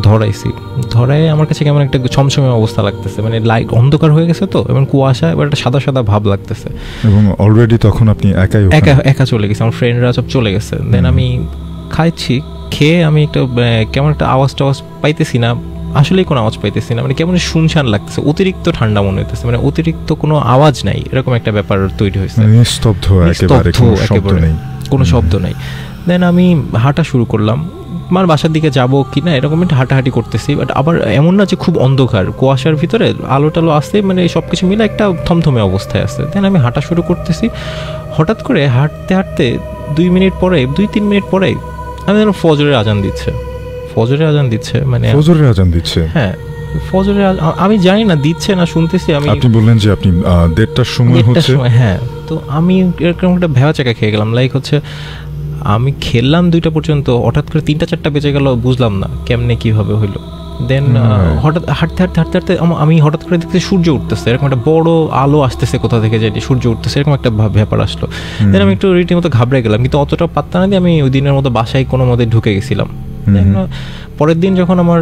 ধরাই আমার কাছে কেমন একটা ছমছমে অবস্থা লাগতেছে, মানে লাইট অন্ধকার হয়ে গেছে তো, এবং কুয়াশা, এবার একটা সাদা সাদা ভাব লাগতেছে। এবং অলরেডি তখন আপনি একা চলে গেছে, আমার ফ্রেন্ডরা সব চলে গেছে। দেন আমি খাইছি, খেয়ে আমি একটা কেমন একটা আওয়াজ পাইতেছি না, আসলেই কোনো আওয়াজ পাইতেছি না, মানে কেমন শুনশান লাগতেছে, অতিরিক্ত ঠান্ডা মনে হইতেছে, মানে অতিরিক্ত কোনো আওয়াজ নাই, এরকম একটা ব্যাপার তৈরি হয়েছে, নিস্তব্ধ একেবারে, কোনো শব্দ নেই। দেন আমি হাঁটা শুরু করলাম, আমার বাসার দিকে যাবো কি না এরকম একটা হাঁটাহাঁটি করতেছি। বাট আবার এমন না যে খুব অন্ধকার, কুয়াশার ভিতরে আলো টালো আসতে, মানে সব কিছু মিলে একটা থমথমে অবস্থায় আছে। দেন আমি হাঁটা শুরু করতেছি, হঠাৎ করে হাঁটতে হাঁটতে 2-3 মিনিট পরে আমি যেন ফজরের আজান দিচ্ছে, মানে ফজরের আজান দিচ্ছে। হ্যাঁ, ফজরের আমি জানি না দিচ্ছে না শুনতেছি আমি। আপনি বললেন যে আপনি 1:30টার সময় হচ্ছে। হ্যাঁ, তো আমি এরকম একটা ভেবা চাকা খেয়ে গেলাম, লাইক হচ্ছে আমি খেললাম 2টা পর্যন্ত, হঠাৎ করে 3টা-4টা বেজে গেল, বুঝলাম না কেমনে কিভাবে হইলো। দেন হঠাৎ হাঁটতে আমি হঠাৎ করে দেখতে সূর্য উঠতেছে, এরকম একটা বড় আলো আসতেছে কোথা থেকে জানি, সূর্য উঠতেছে, এরকম একটা ব্যাপার আসলো। দেন আমি একটু রীতিমতো ঘাবড়ে গেলাম, কিন্তু অতটা পাত্তা না দিয়ে আমি ওই দিনের মতো বাসায় কোনো মতে ঢুকে গেছিলাম। দেন পরের দিন যখন আমার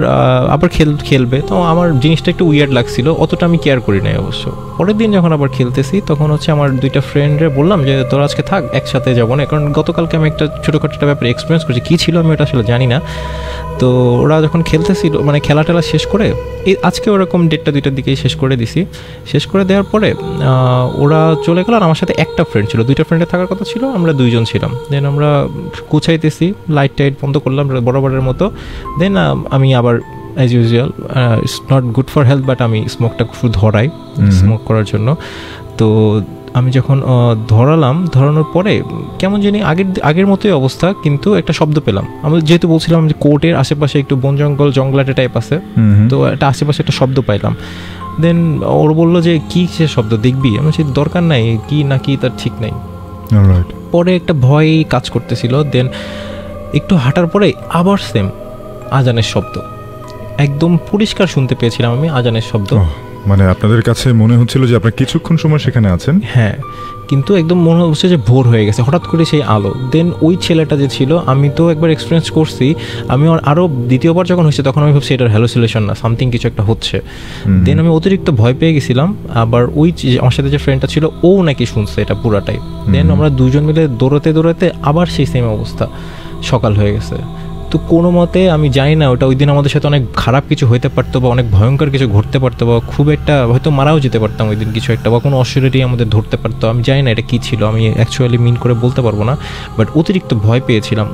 আবার খেলবে, তো আমার জিনিসটা একটু উইয়ার্ড লাগছিল, অতটা আমি কেয়ার করি নাই অবশ্য। পরের দিন যখন আবার খেলতেছি, তখন হচ্ছে আমার 2টা ফ্রেন্ডরে বললাম যে তোরা আজকে থাক, একসাথে যাবো না, কারণ গতকালকে আমি একটা ছোটোখাটো একটা ব্যাপারে এক্সপিরিয়েন্স করছি, কী ছিল আমি ওটা আসলে জানি না। তো ওরা যখন খেলতেছিল, মানে খেলা টেলা শেষ করে আজকে ওরকম 1:30-2টার দিকেই শেষ করে দিছি। শেষ করে দেওয়ার পরে ওরা চলে গেল, আর আমার সাথে একটা ফ্রেন্ড ছিল, 2টা ফ্রেন্ডের থাকার কথা ছিল, আমরা 2 জন ছিলাম। দেন আমরা গুছাইতেছি, লাইট টাইট বন্ধ করলাম বরাবরের মতো। দেন আমি আবার as usual, it's not good for health, but আমি স্মোকটা খুব ধরাই স্মোক করার জন্য। তো আমি যখন ধরানোর পরে কেমন জানি আগের মতোই অবস্থা, কিন্তু একটা শব্দ পেলাম। আমি যেহেতু বলছিলাম যে কোর্টের আশেপাশে একটু বন জঙ্গলাটে টাইপ আছে, তো একটা আশেপাশে একটা শব্দ পাইলাম। দেন ওর বললো যে কি সে শব্দ দেখবি, আমি বলছি দরকার নাই, কি না কি তার ঠিক নেই। পরে একটা ভয় কাজ করতেছিল। দেন একটু হাঁটার পরে আবার সেম আজানের শব্দ, একদম পরিষ্কার শুনতে পেয়েছিলাম আমি আজানের শব্দ। মানে আপনাদের কাছে মনে হচ্ছিল যে আপনারা কিছুক্ষণ সময় সেখানে আছেন। হ্যাঁ, কিন্তু একদম মনে হচ্ছে যে ভোর হয়ে গেছে, হঠাৎ করে সেই আলো। দেন ওই ছেলেটা যে ছিল, আমি তো একবার এক্সপিরিয়েন্স করছি, আমি আরও দ্বিতীয়বার যখন হয়েছে তখন আমি ভাবছি এটা হ্যালুসিনেশন না, সামথিং কিছু একটা হচ্ছে। দেন আমি অতিরিক্ত ভয় পেয়ে গেছিলাম। আবার ওই আমার সাথে যে ফ্রেন্ডটা ছিল, ও নাকি শুনছে এটা পুরাটাই। দেন আমরা 2 জন মিলে দৌড়াতে আবার সেই সেম অবস্থা, সকাল হয়ে গেছে। তো কোনো মতে আমি জানি না, ওটা ওই দিন আমাদের সাথে অনেক খারাপ কিছু হইতে পারতো বা অনেক ভয়ঙ্কর কিছু ঘটতে পারতো, বা খুব একটা হয়তো মারাও যেতে পারতাম ওই দিন কিছু একটা, বা কোনো অসুবিধাই আমাদের ধরতে পারতো। আমি জানি না এটা কী ছিল, আমি অ্যাকচুয়ালি মিন করে বলতে পারবো না, বাট অতিরিক্ত ভয় পেয়েছিলাম।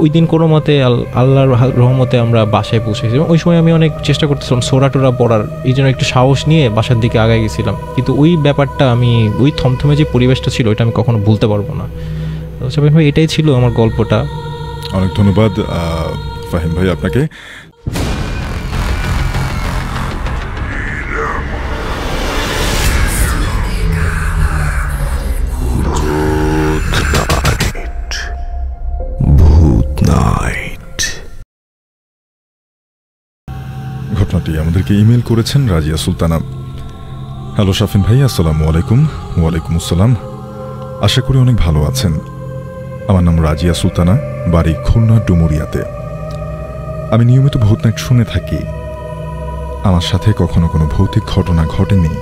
ওই দিন কোনো মতে আল্লাহর রহমতে আমরা বাসায় পৌঁছেছি। এবং ওই সময় আমি অনেক চেষ্টা করতেছিলাম সোরা টোরা পড়ার, এই জন্য একটু সাহস নিয়ে বাসার দিকে আগায় গেছিলাম। কিন্তু ওই ব্যাপারটা আমি, ওই থমথমে যে পরিবেশটা ছিল, ওইটা আমি কখনো ভুলতে পারবো না। শাফিন ভাই, এটাই ছিল আমার গল্পটা। অনেক ধন্যবাদ ফাহিম ভাই আপনাকে। ঘটনাটি আমাদেরকে ইমেল করেছেন রাজিয়া সুলতানা। হ্যালো শাফিন ভাই, আসসালামু আলাইকুম। ওয়ালাইকুম আসসালাম, আশা করি অনেক ভালো আছেন। আমার নাম রাজিয়া সুলতানা, বাড়ি খুলনা ডুমুরিয়াতে। আমি নিয়মিত ভূত নাইট শুনে থাকি। আমার সাথে কখনো কোনো ভৌতিক ঘটনা ঘটেনি,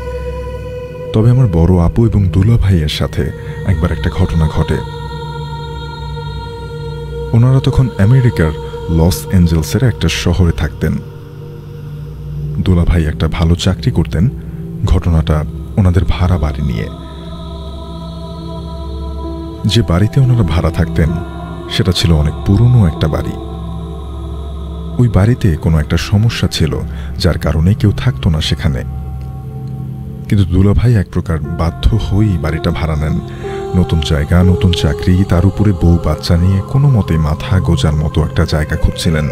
তবে আমার বড় আপু এবং দুলা ভাইয়ের সাথে একবার একটা ঘটনা ঘটে। ওনারা তখন আমেরিকার লস অ্যাঞ্জেলসের একটা শহরে থাকতেন। দুলা ভাই একটা ভালো চাকরি করতেন। ঘটনাটা ওনাদের ভাড়া বাড়ি নিয়ে। যে বাড়িতে ওনারা ভাড়া থাকতেন সেটা ছিল অনেক পুরনো একটা বাড়ি। ওই বাড়িতে কোনো একটা সমস্যা ছিল যার কারণে কেউ থাকতো না সেখানে। কিন্তু দুলাভাই এক প্রকার বাধ্য হয়েই বাড়িটা ভাড়া নেন। নতুন জায়গা, নতুন চাকরি, তার উপরে বউ বাচ্চা নিয়ে কোনো মতে মাথা গোজার মতো একটা জায়গা খুঁজছিলেন।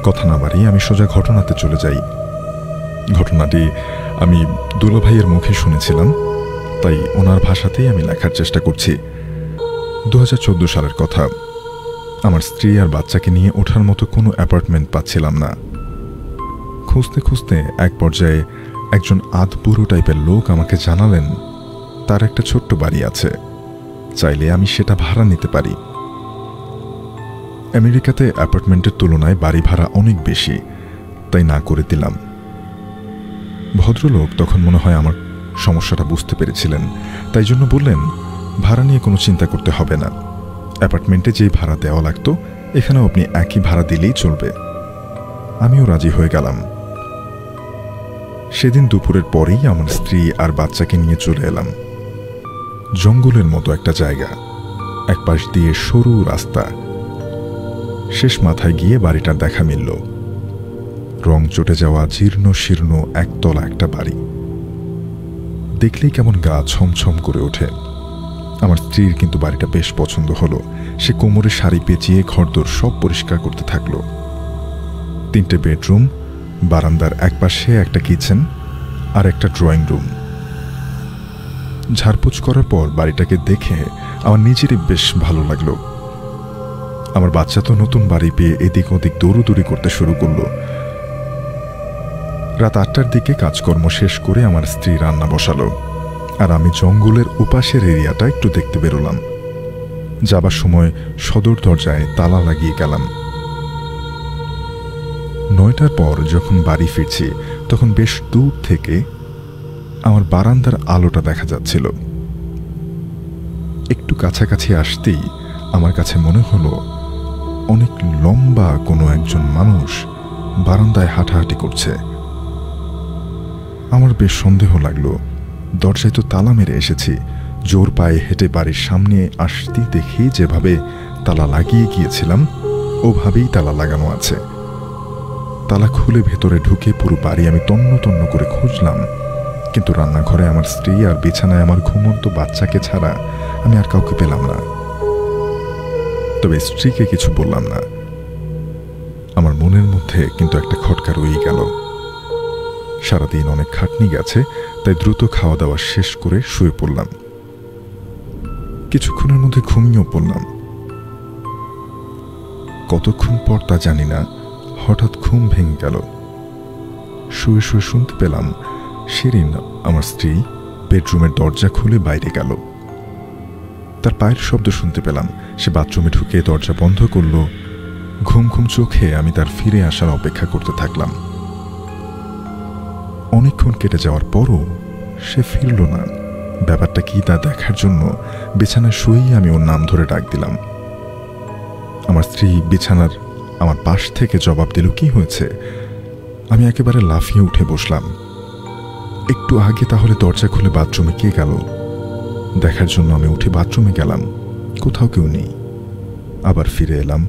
কথা না বাড়িয়ে আমি সোজা ঘটনাতে চলে যাই। ঘটনাটি আমি দুলাভাইয়ের মুখে শুনেছিলাম, তাই ওনার ভাষাতেই আমি লেখার চেষ্টা করছি। 2014 সালের কথা। আমার স্ত্রী আর বাচ্চাকে নিয়ে ওঠার মতো কোনো অ্যাপার্টমেন্ট পাচ্ছিলাম না। খুঁজতে খুঁজতে এক পর্যায়ে একজন আধবুড়ো টাইপের লোক আমাকে জানালেন তার একটা ছোট্ট বাড়ি আছে, চাইলে আমি সেটা ভাড়া নিতে পারি। আমেরিকাতে অ্যাপার্টমেন্টের তুলনায় বাড়ি ভাড়া অনেক বেশি, তাই না করে দিলাম। ভদ্রলোক তখন মনে হয় আমার সমস্যাটা বুঝতে পেরেছিলেন, তাই জন্য বললেন ভাড়া নিয়ে কোনো চিন্তা করতে হবে না। অ্যাপার্টমেন্টে যেই ভাড়া দেওয়া লাগতো এখানেও আপনি একই ভাড়া দিলেই চলবে। আমিও রাজি হয়ে গেলাম। সেদিন দুপুরের পরেই আমার স্ত্রী আর বাচ্চাকে নিয়ে চলে এলাম। জঙ্গলের মতো একটা জায়গা, এক পাশ দিয়ে সরু রাস্তা। শেষ মাথায় গিয়ে বাড়িটার দেখা মিলল। রং চটে যাওয়া জীর্ণ শীর্ণ একতলা একটা বাড়ি। দেখলেই কেমন গা ছমছম করে ওঠে। আমার স্ত্রীর কিন্তু বাড়িটা বেশ পছন্দ হলো। সে কোমরে শাড়ি পেঁচিয়ে ঘরদোর সব পরিষ্কার করতে থাকলো। 3টে বেডরুম, বারান্দার এক পাশে একটা কিচেন আর একটা ড্রয়িং রুম। ঝাড়পোছ করার পর বাড়িটাকে দেখে আমার নিজেরই বেশ ভালো লাগলো। আমার বাচ্চা তো নতুন বাড়ি পেয়ে এদিক ওদিক দৌড়ুদৌড়ি করতে শুরু করলো। রাত 8টার দিকে কাজকর্ম শেষ করে আমার স্ত্রী রান্না বসালো, আর আমি জঙ্গলের ওপাশের এরিয়াটা একটু দেখতে বেরোলাম। যাবার সময় সদর দরজায় তালা লাগিয়ে গেলাম। 9টার পর যখন বাড়ি ফিরছি তখন বেশ দূর থেকে আমার বারান্দার আলোটা দেখা যাচ্ছিল। একটু কাছাকাছি আসতেই আমার কাছে মনে হলো অনেক লম্বা কোনো একজন মানুষ বারান্দায় হাঁটাহাঁটি করছে। আমার বেশ সন্দেহ লাগলো। দরজায় তো তালা মেরে এসেছি, জোর পায়ে হেঁটে বাড়ির সামনে আসতেই দেখি যেভাবে তালা লাগিয়ে গিয়েছিলাম ওভাবেই তালা লাগানো আছে। তালা খুলে ভেতরে ঢুকে পুরো বাড়ি আমি তন্ন তন্ন করে খুঁজলাম, কিন্তু রান্নাঘরে আমার স্ত্রী আর বিছানায় আমার ঘুমন্ত বাচ্চাকে ছাড়া আমি আর কাউকে পেলাম না। তবে স্ত্রীকে কিছু বললাম না। আমার মনের মধ্যে কিন্তু একটা খটকা রয়েই গেল। সারাদিন অনেক খাটনি গেছে, তাই দ্রুত খাওয়া দাওয়া শেষ করে শুয়ে পড়লাম। কিছুক্ষণের মধ্যে ঘুমিয়েও পড়লাম। কতক্ষণ পর তা জানি না, হঠাৎ ঘুম ভেঙে গেল। শুয়ে শুয়ে শুনতে পেলাম শিরিন, আমার স্ত্রী, বেডরুমের দরজা খুলে বাইরে গেল। তার পায়ের শব্দ শুনতে পেলাম। সে বাথরুমে ঢুকে দরজা বন্ধ করল। ঘুম ঘুম চোখে আমি তার ফিরে আসার অপেক্ষা করতে থাকলাম। অনেকক্ষণ কেটে যাওয়ার পরও সে ফিরল না। ব্যাপারটা কি তা দেখার জন্য বিছানায় শুয়েই আমি ওর নাম ধরে ডাক দিলাম। আমার স্ত্রী বিছানার আমার পাশ থেকে জবাব দিল, কি হয়েছে? আমি একেবারে লাফিয়ে উঠে বসলাম। একটু আগে তাহলে দরজা খুলে বাথরুমে কে গেল? দেখার জন্য আমি উঠে বাথরুমে গেলাম, কোথাও কেউ নেই। আবার ফিরে এলাম।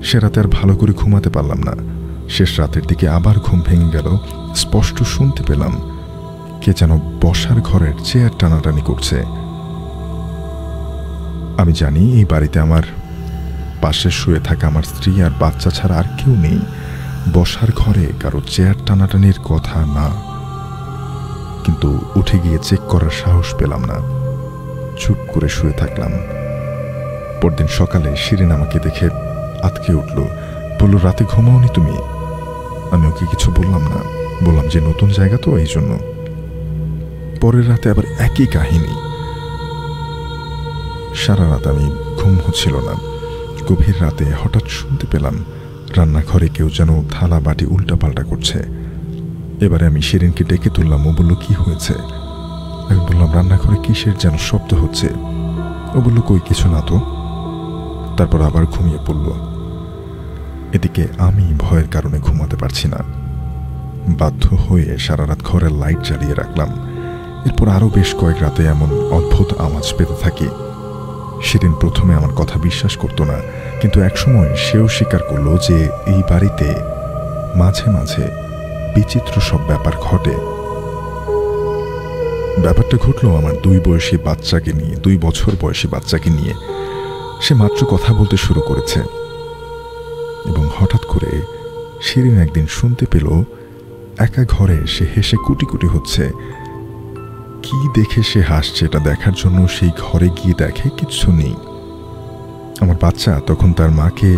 সে রাতে আর ভালো করে ঘুমাতে পারলাম না। শেষ রাতের দিকে আবার ঘুম ভেঙে গেল। স্পষ্ট শুনতে পেলাম কে যেন বসার ঘরের চেয়ার টানাটানি করছে। আমি জানি এই বাড়িতে আমার পাশে শুয়ে থাকা আমার স্ত্রী আর বাচ্চা ছাড়া আর কেউ নেই। বসার ঘরে কারো চেয়ার টানাটানির কথা না, কিন্তু উঠে গিয়ে চেক করার সাহস পেলাম না। চুপ করে শুয়ে থাকলাম। পরদিন সকালে শিরিন আমাকে দেখে আতকে উঠল, বলল, রাতে ঘুমাওনি তুমি? আমি ওকে কিছু বললাম না, বললাম যে নতুন জায়গা তো এই জন্য। পরের রাতে আবার একই কাহিনী। সারা রাত আমি ঘুম হচ্ছিল না। গভীর রাতে হঠাৎ শুনতে পেলাম রান্নাঘরে কেউ যেন থালা বাটি উল্টাপাল্টা করছে। এবারে আমি শিরিনকে ডেকে তুললাম। ও বলল, কি হয়েছে? আমি বললাম, রান্নাঘরে কিসের যেন শব্দ হচ্ছে। ও বলল, কই কিছু না তো। তারপর আবার ঘুমিয়ে পড়ল। এদিকে আমি ভয়ের কারণে ঘুমাতে পারছি না। বাধ্য হয়ে সারা রাত ঘরের লাইট জ্বালিয়ে রাখলাম। এরপর আরও বেশ কয়েক রাতে এমন অদ্ভুত আওয়াজ পেতে থাকি। শিরিন প্রথমে আমার কথা বিশ্বাস করতো না, কিন্তু একসময় সেও স্বীকার করলো যে এই বাড়িতে মাঝে মাঝে বিচিত্র সব ব্যাপার ঘটে। ব্যাপারটা ঘটলো আমার 2 বছর বয়সী বাচ্চাকে নিয়ে। সে মাত্র কথা বলতে শুরু করেছে এবং হঠাৎ করে শিরিন একদিন শুনতে পেল একা ঘরে সে হেসে কুটি কুটি হচ্ছে। কি দেখে সে হাসছে এটা দেখার জন্য সেই ঘরে গিয়ে দেখে কিচ্ছু নেই। আমার বাচ্চা তখন তার মাকে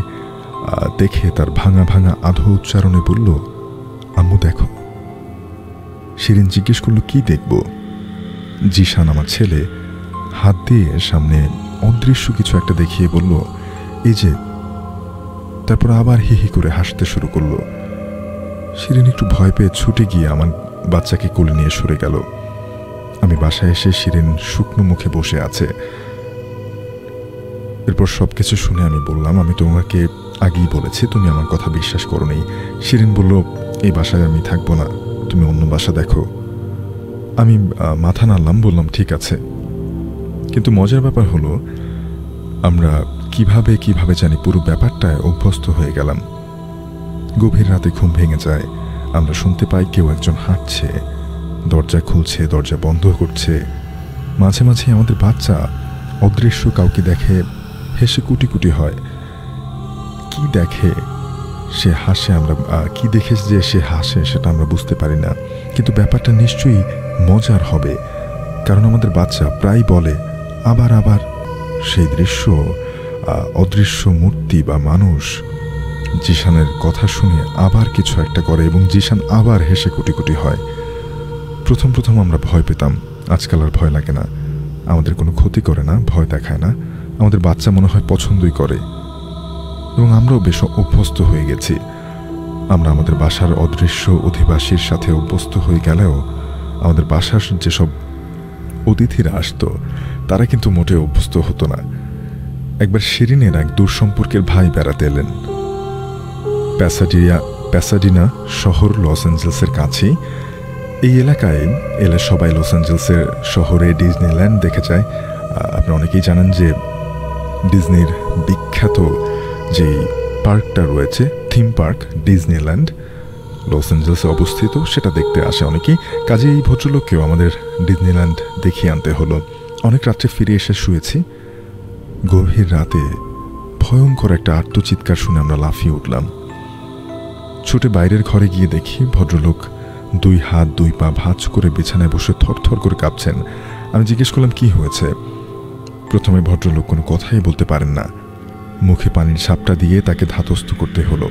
দেখে তার ভাঙা ভাঙা আধো উচ্চারণে বলল, আম্মু দেখো। শিরিন জিজ্ঞেস করলো, কি দেখব? জিশান আমার ছেলে হাত দিয়ে সামনে অদৃশ্য কিছু একটা দেখিয়ে বলল, এই যে। তারপর আবার হি হি করে হাসতে শুরু করলো। শিরিন একটু ভয় পেয়ে ছুটে গিয়ে আমার বাচ্চাকে কোলে নিয়ে সরে গেল। আমি বাসায় এসে শিরিন শুকনো মুখে বসে আছে। এরপর সবকিছু শুনে আমি বললাম, আমি তোমাকে আগেই বলেছি, তুমি আমার কথা বিশ্বাস করোনি। শিরিন বলল, এই বাসায় আমি থাকবো না, তুমি অন্য বাসা দেখো। আমি মাথা নাড়লাম, বললাম ঠিক আছে। কিন্তু মজার ব্যাপার হলো, আমরা কিভাবে জানি পুরো ব্যাপারটায় অভ্যস্ত হয়ে গেলাম। গভীর রাতে ঘুম ভেঙে যায়, আমরা শুনতে পাই কেউ একজন হাঁটছে, দরজা খুলছে, দরজা বন্ধ করছে। মাঝে মাঝে আমাদের বাচ্চা অদৃশ্য কাউকে দেখে হেসে কুটি কুটি হয়। কি দেখে সে হাসে, আমরা কি দেখে যে সে হাসে সেটা আমরা বুঝতে পারি না, কিন্তু ব্যাপারটা নিশ্চয়ই মজার হবে, কারণ আমাদের বাচ্চা প্রায় বলে আবার আবার। সেই দৃশ্য, অদৃশ্য মূর্তি বা মানুষ জিশানের কথা শুনে আবার কিছু একটা করে এবং জিশান আবার হেসে কুটি কুটি হয়। প্রথম আমরা ভয় পেতাম, আজকাল আর ভয় লাগে না। আমাদের কোনো ক্ষতি করে না, ভয় দেখায় না। আমাদের বাচ্চা মনে হয় পছন্দই করে এবং আমরাও বেশ অভ্যস্ত হয়ে গেছি। আমরা আমাদের বাসার অদৃশ্য অধিবাসীর সাথে অভ্যস্ত হয়ে গেলেও আমাদের বাসার যেসব অতিথিরা আসতো তারা কিন্তু মোটেও অভ্যস্ত হতো না। একবার শিরিনের এক দূর সম্পর্কের ভাই বেড়াতে এলেন। প্যাসাডিনা শহর লস অ্যাঞ্জেলসের কাছেই। এই এলাকায় এলে সবাই লস অ্যাঞ্জেলসের শহরে ডিজনিল্যান্ড দেখে যায়। আপনি অনেকেই জানেন যে ডিজনির বিখ্যাত যে পার্কটা রয়েছে, থিম পার্ক ডিজনিল্যান্ড, লস অ্যাঞ্জেলসে অবস্থিত, সেটা দেখতে আসে অনেকেই। কাজে এই ভদ্রলোককেও আমাদের ডিজনিল্যান্ড দেখিয়ে আনতে হলো। অনেক রাত্রে ফিরে এসে শুয়েছি। গভীর রাতে ভয়ঙ্কর একটা আর্তচিৎকার শুনে আমরা লাফিয়ে উঠলাম। ছুটে বাইরের ঘরে গিয়ে দেখি ভদ্রলোক 2 হাত 2 পা ভাঁজ করে বিছানায় বসে থরথর করে কাঁপছেন। আমি জিজ্ঞেস করলাম, কি হয়েছে? প্রথমে ভদ্রলোক কোনো কথাই বলতে পারেন না। মুখে পানির ছাপটা দিয়ে তাকে ধাতস্থ করতে হলো।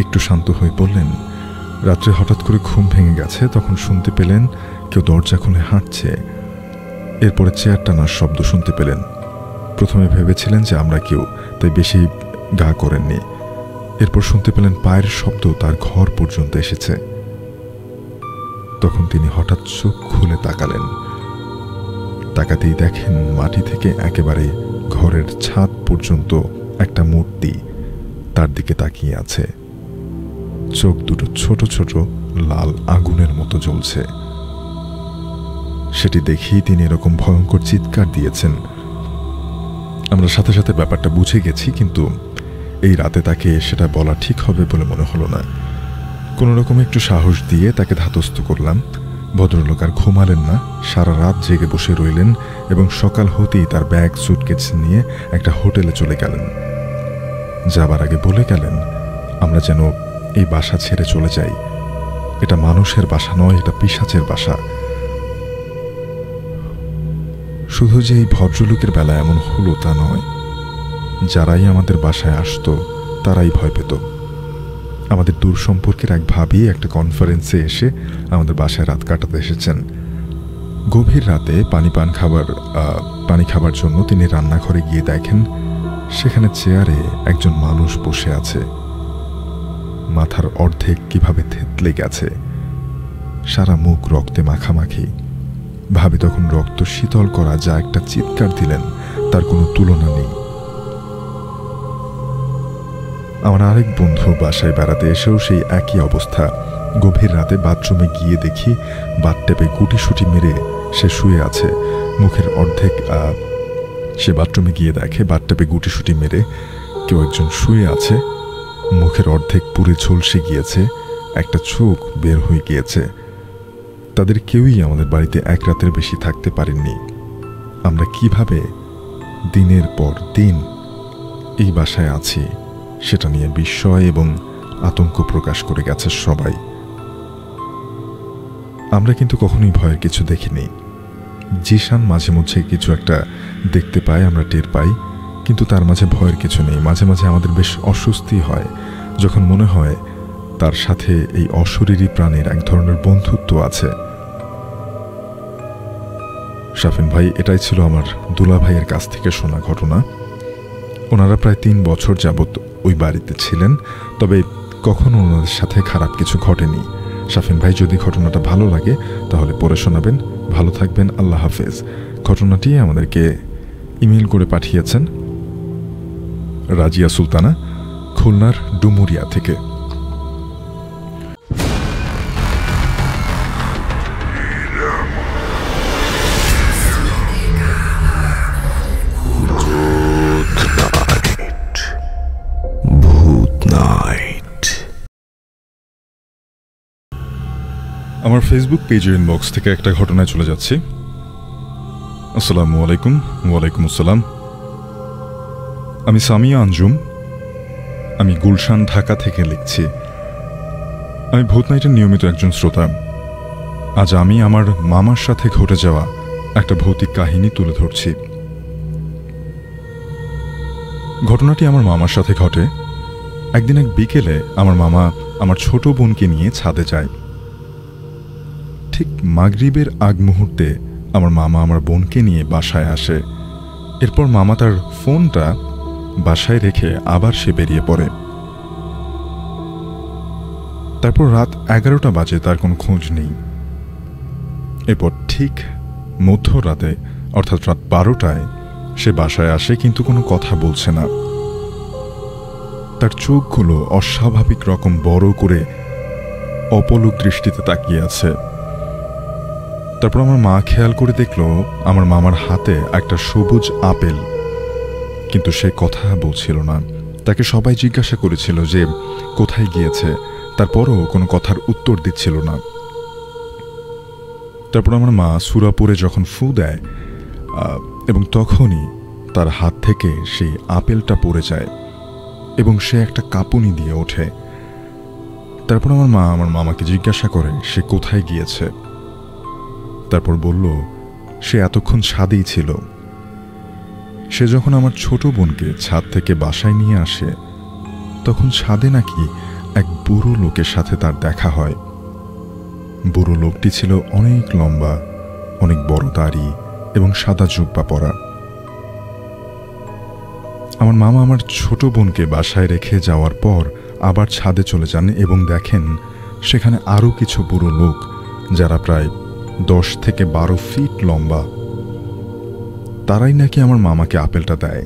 একটু শান্ত হয়ে বললেন, রাত্রে হঠাৎ করে ঘুম ভেঙে গেছে, তখন শুনতে পেলেন কেউ দরজা খুলে হাঁটছে। এরপরে চেয়ার টানার শব্দ শুনতে পেলেন। প্রথমে ভেবেছিলেন যে আমরা কেউ, তাই বেশি গা করেননি। এরপর শুনতে পেলেন পায়ের শব্দ তার ঘর পর্যন্ত এসেছে। তখন তিনি হঠাৎ চোখ খুলে তাকালেন। তাকাতেই দেখেন মাটি থেকে একেবারে ঘরের ছাদ পর্যন্ত একটা মূর্তি তার দিকে তাকিয়ে আছে। চোখ দুটো ছোট ছোট লাল আগুনের মতো জ্বলছে। সেটি দেখেই তিনি এরকম ভয়ঙ্কর চিৎকার দিয়েছেন। আমরা সাথে সাথে ব্যাপারটা বুঝে গেছি, কিন্তু এই রাতে তাকে সেটা বলা ঠিক হবে বলে মনে হলো না। কোনো রকম একটু সাহস দিয়ে তাকে ধাতস্থ করলাম। ভদ্রলোক আর ঘুমালেন না, সারা রাত জেগে বসে রইলেন এবং সকাল হতেই তার ব্যাগ সুটকেস নিয়ে একটা হোটেলে চলে গেলেন। যাবার আগে বলে গেলেন, আমরা যেন এই বাসা ছেড়ে চলে যাই। এটা মানুষের বাসা নয়, এটা পিশাচের বাসা। শুধু যে এই ভদ্রলোকের বেলা এমন হলো তা নয়, যারাই আমাদের বাসায় আসতো তারাই ভয় পেত। আমাদের দূর সম্পর্কের এক ভাবি একটা কনফারেন্সে এসে আমাদের বাসায় রাত কাটাতে এসেছেন। গভীর রাতে পানি খাবার জন্য তিনি রান্নাঘরে গিয়ে দেখেন সেখানে চেয়ারে একজন মানুষ বসে আছে। মাথার অর্ধেক কিভাবে থেতলে গেছে, সারা মুখ রক্তে মাখামাখি। ভাবি তখন রক্ত শীতল করা যা একটা চিৎকার দিলেন তার কোনো তুলনা নেই। আমার আরেক বন্ধু বাসায় বেড়াতে এসেও সেই একই অবস্থা। গভীর রাতে বাথরুমে গিয়ে দেখি বাথট্যাপে গুটিসুটি মেরে সে শুয়ে আছে। মুখের অর্ধেক সে বাথরুমে গিয়ে দেখে বাথট্যাপে গুটিসুটি মেরে কেউ একজন শুয়ে আছে। মুখের অর্ধেক পুরে ঝলসে গিয়েছে, একটা চোখ বের হয়ে গিয়েছে। তাদের কেউই আমাদের বাড়িতে এক রাতের বেশি থাকতে পারেননি। আমরা কিভাবে দিনের পর দিন এই বাসায় আছি সেটা নিয়ে বিস্ময় এবং আতঙ্ক প্রকাশ করে গেছে সবাই। আমরা কিন্তু কখনোই ভয়ের কিছু দেখিনি। জিশান মাঝে মধ্যে কিছু একটা দেখতে পাই, আমরা টের পাই, কিন্তু তার মাঝে ভয়ের কিছু নেই। মাঝে মাঝে আমাদের বেশ অস্বস্তি হয় যখন মনে হয় তার সাথে এই অশরীরী প্রাণীর এক ধরনের বন্ধুত্ব আছে। শাফিন ভাই, এটাই ছিল আমার দুলা ভাইয়ের কাছ থেকে শোনা ঘটনা। ওনারা প্রায় 3 বছর যাবৎ ওই বাড়িতে ছিলেন, তবে কখনো ওনাদের সাথে খারাপ কিছু ঘটেনি। শাফিন ভাই, যদি ঘটনাটা ভালো লাগে তাহলে পড়ে শোনাবেন। ভালো থাকবেন, আল্লাহ হাফেজ। ঘটনাটি আমাদেরকে ইমেল করে পাঠিয়েছেন রাজিয়া সুলতানা, খুলনার ডুমুরিয়া থেকে। আমার ফেসবুক পেজের ইনবক্স থেকে একটা ঘটনায় চলে যাচ্ছি। আসসালামু আলাইকুম। ওয়ালাইকুম আসসালাম। আমি সামিয়া আঞ্জুম, আমি গুলশান, ঢাকা থেকে লিখছি। আমি ভূত নাইটের নিয়মিত একজন শ্রোতা। আজ আমি আমার মামার সাথে ঘটে যাওয়া একটা ভৌতিক কাহিনী তুলে ধরছি। ঘটনাটি আমার মামার সাথে ঘটে। একদিন এক বিকেলে আমার মামা আমার ছোট বোনকে নিয়ে ছাদে যায়। ঠিক মাগরিবের আগ মুহূর্তে আমার মামা আমার বোনকে নিয়ে বাসায় আসে। এরপর মামা তার ফোনটা বাসায় রেখে আবার সে বেরিয়ে পড়ে। তারপর রাত 11টা বাজে, তার কোনো খোঁজ নেই। এরপর ঠিক মধ্যরাতে অর্থাৎ রাত 12টায় সে বাসায় আসে, কিন্তু কোনো কথা বলছে না। তার চোখগুলো অস্বাভাবিক রকম বড় করে অপলক দৃষ্টিতে তাকিয়ে আছে। তারপর আমার মা খেয়াল করে দেখল আমার মামার হাতে একটা সবুজ আপেল, কিন্তু সে কথা বলছিল না। তাকে সবাই জিজ্ঞাসা করেছিল যে কোথায় গিয়েছে, তারপরও কোনো কথার উত্তর দিচ্ছিল না। তারপর আমার মা সূরা পড়ে যখন ফু দেয় এবং তখনই তার হাত থেকে সেই আপেলটা পড়ে যায় এবং সে একটা কাঁপুনি দিয়ে ওঠে। তারপর আমার মা আমার মামাকে জিজ্ঞাসা করে সে কোথায় গিয়েছে। তারপর বলল সে এতক্ষণ ছাদেই ছিল। সে যখন আমার ছোট বোনকে ছাদ থেকে বাসায় নিয়ে আসে তখন ছাদে নাকি এক বুড়ো লোকের সাথে তার দেখা হয়। বুড়ো লোকটি ছিল অনেক লম্বা, অনেক বড় দাড়ি এবং সাদা জুব্বা পরা। আমার মামা আমার ছোট বোনকে বাসায় রেখে যাওয়ার পর আবার ছাদে চলে যান এবং দেখেন সেখানে আরও কিছু বুড়ো লোক যারা প্রায় 10 থেকে 12 ফিট লম্বা। তারাই নাকি আমার মামাকে আপেলটা দেয়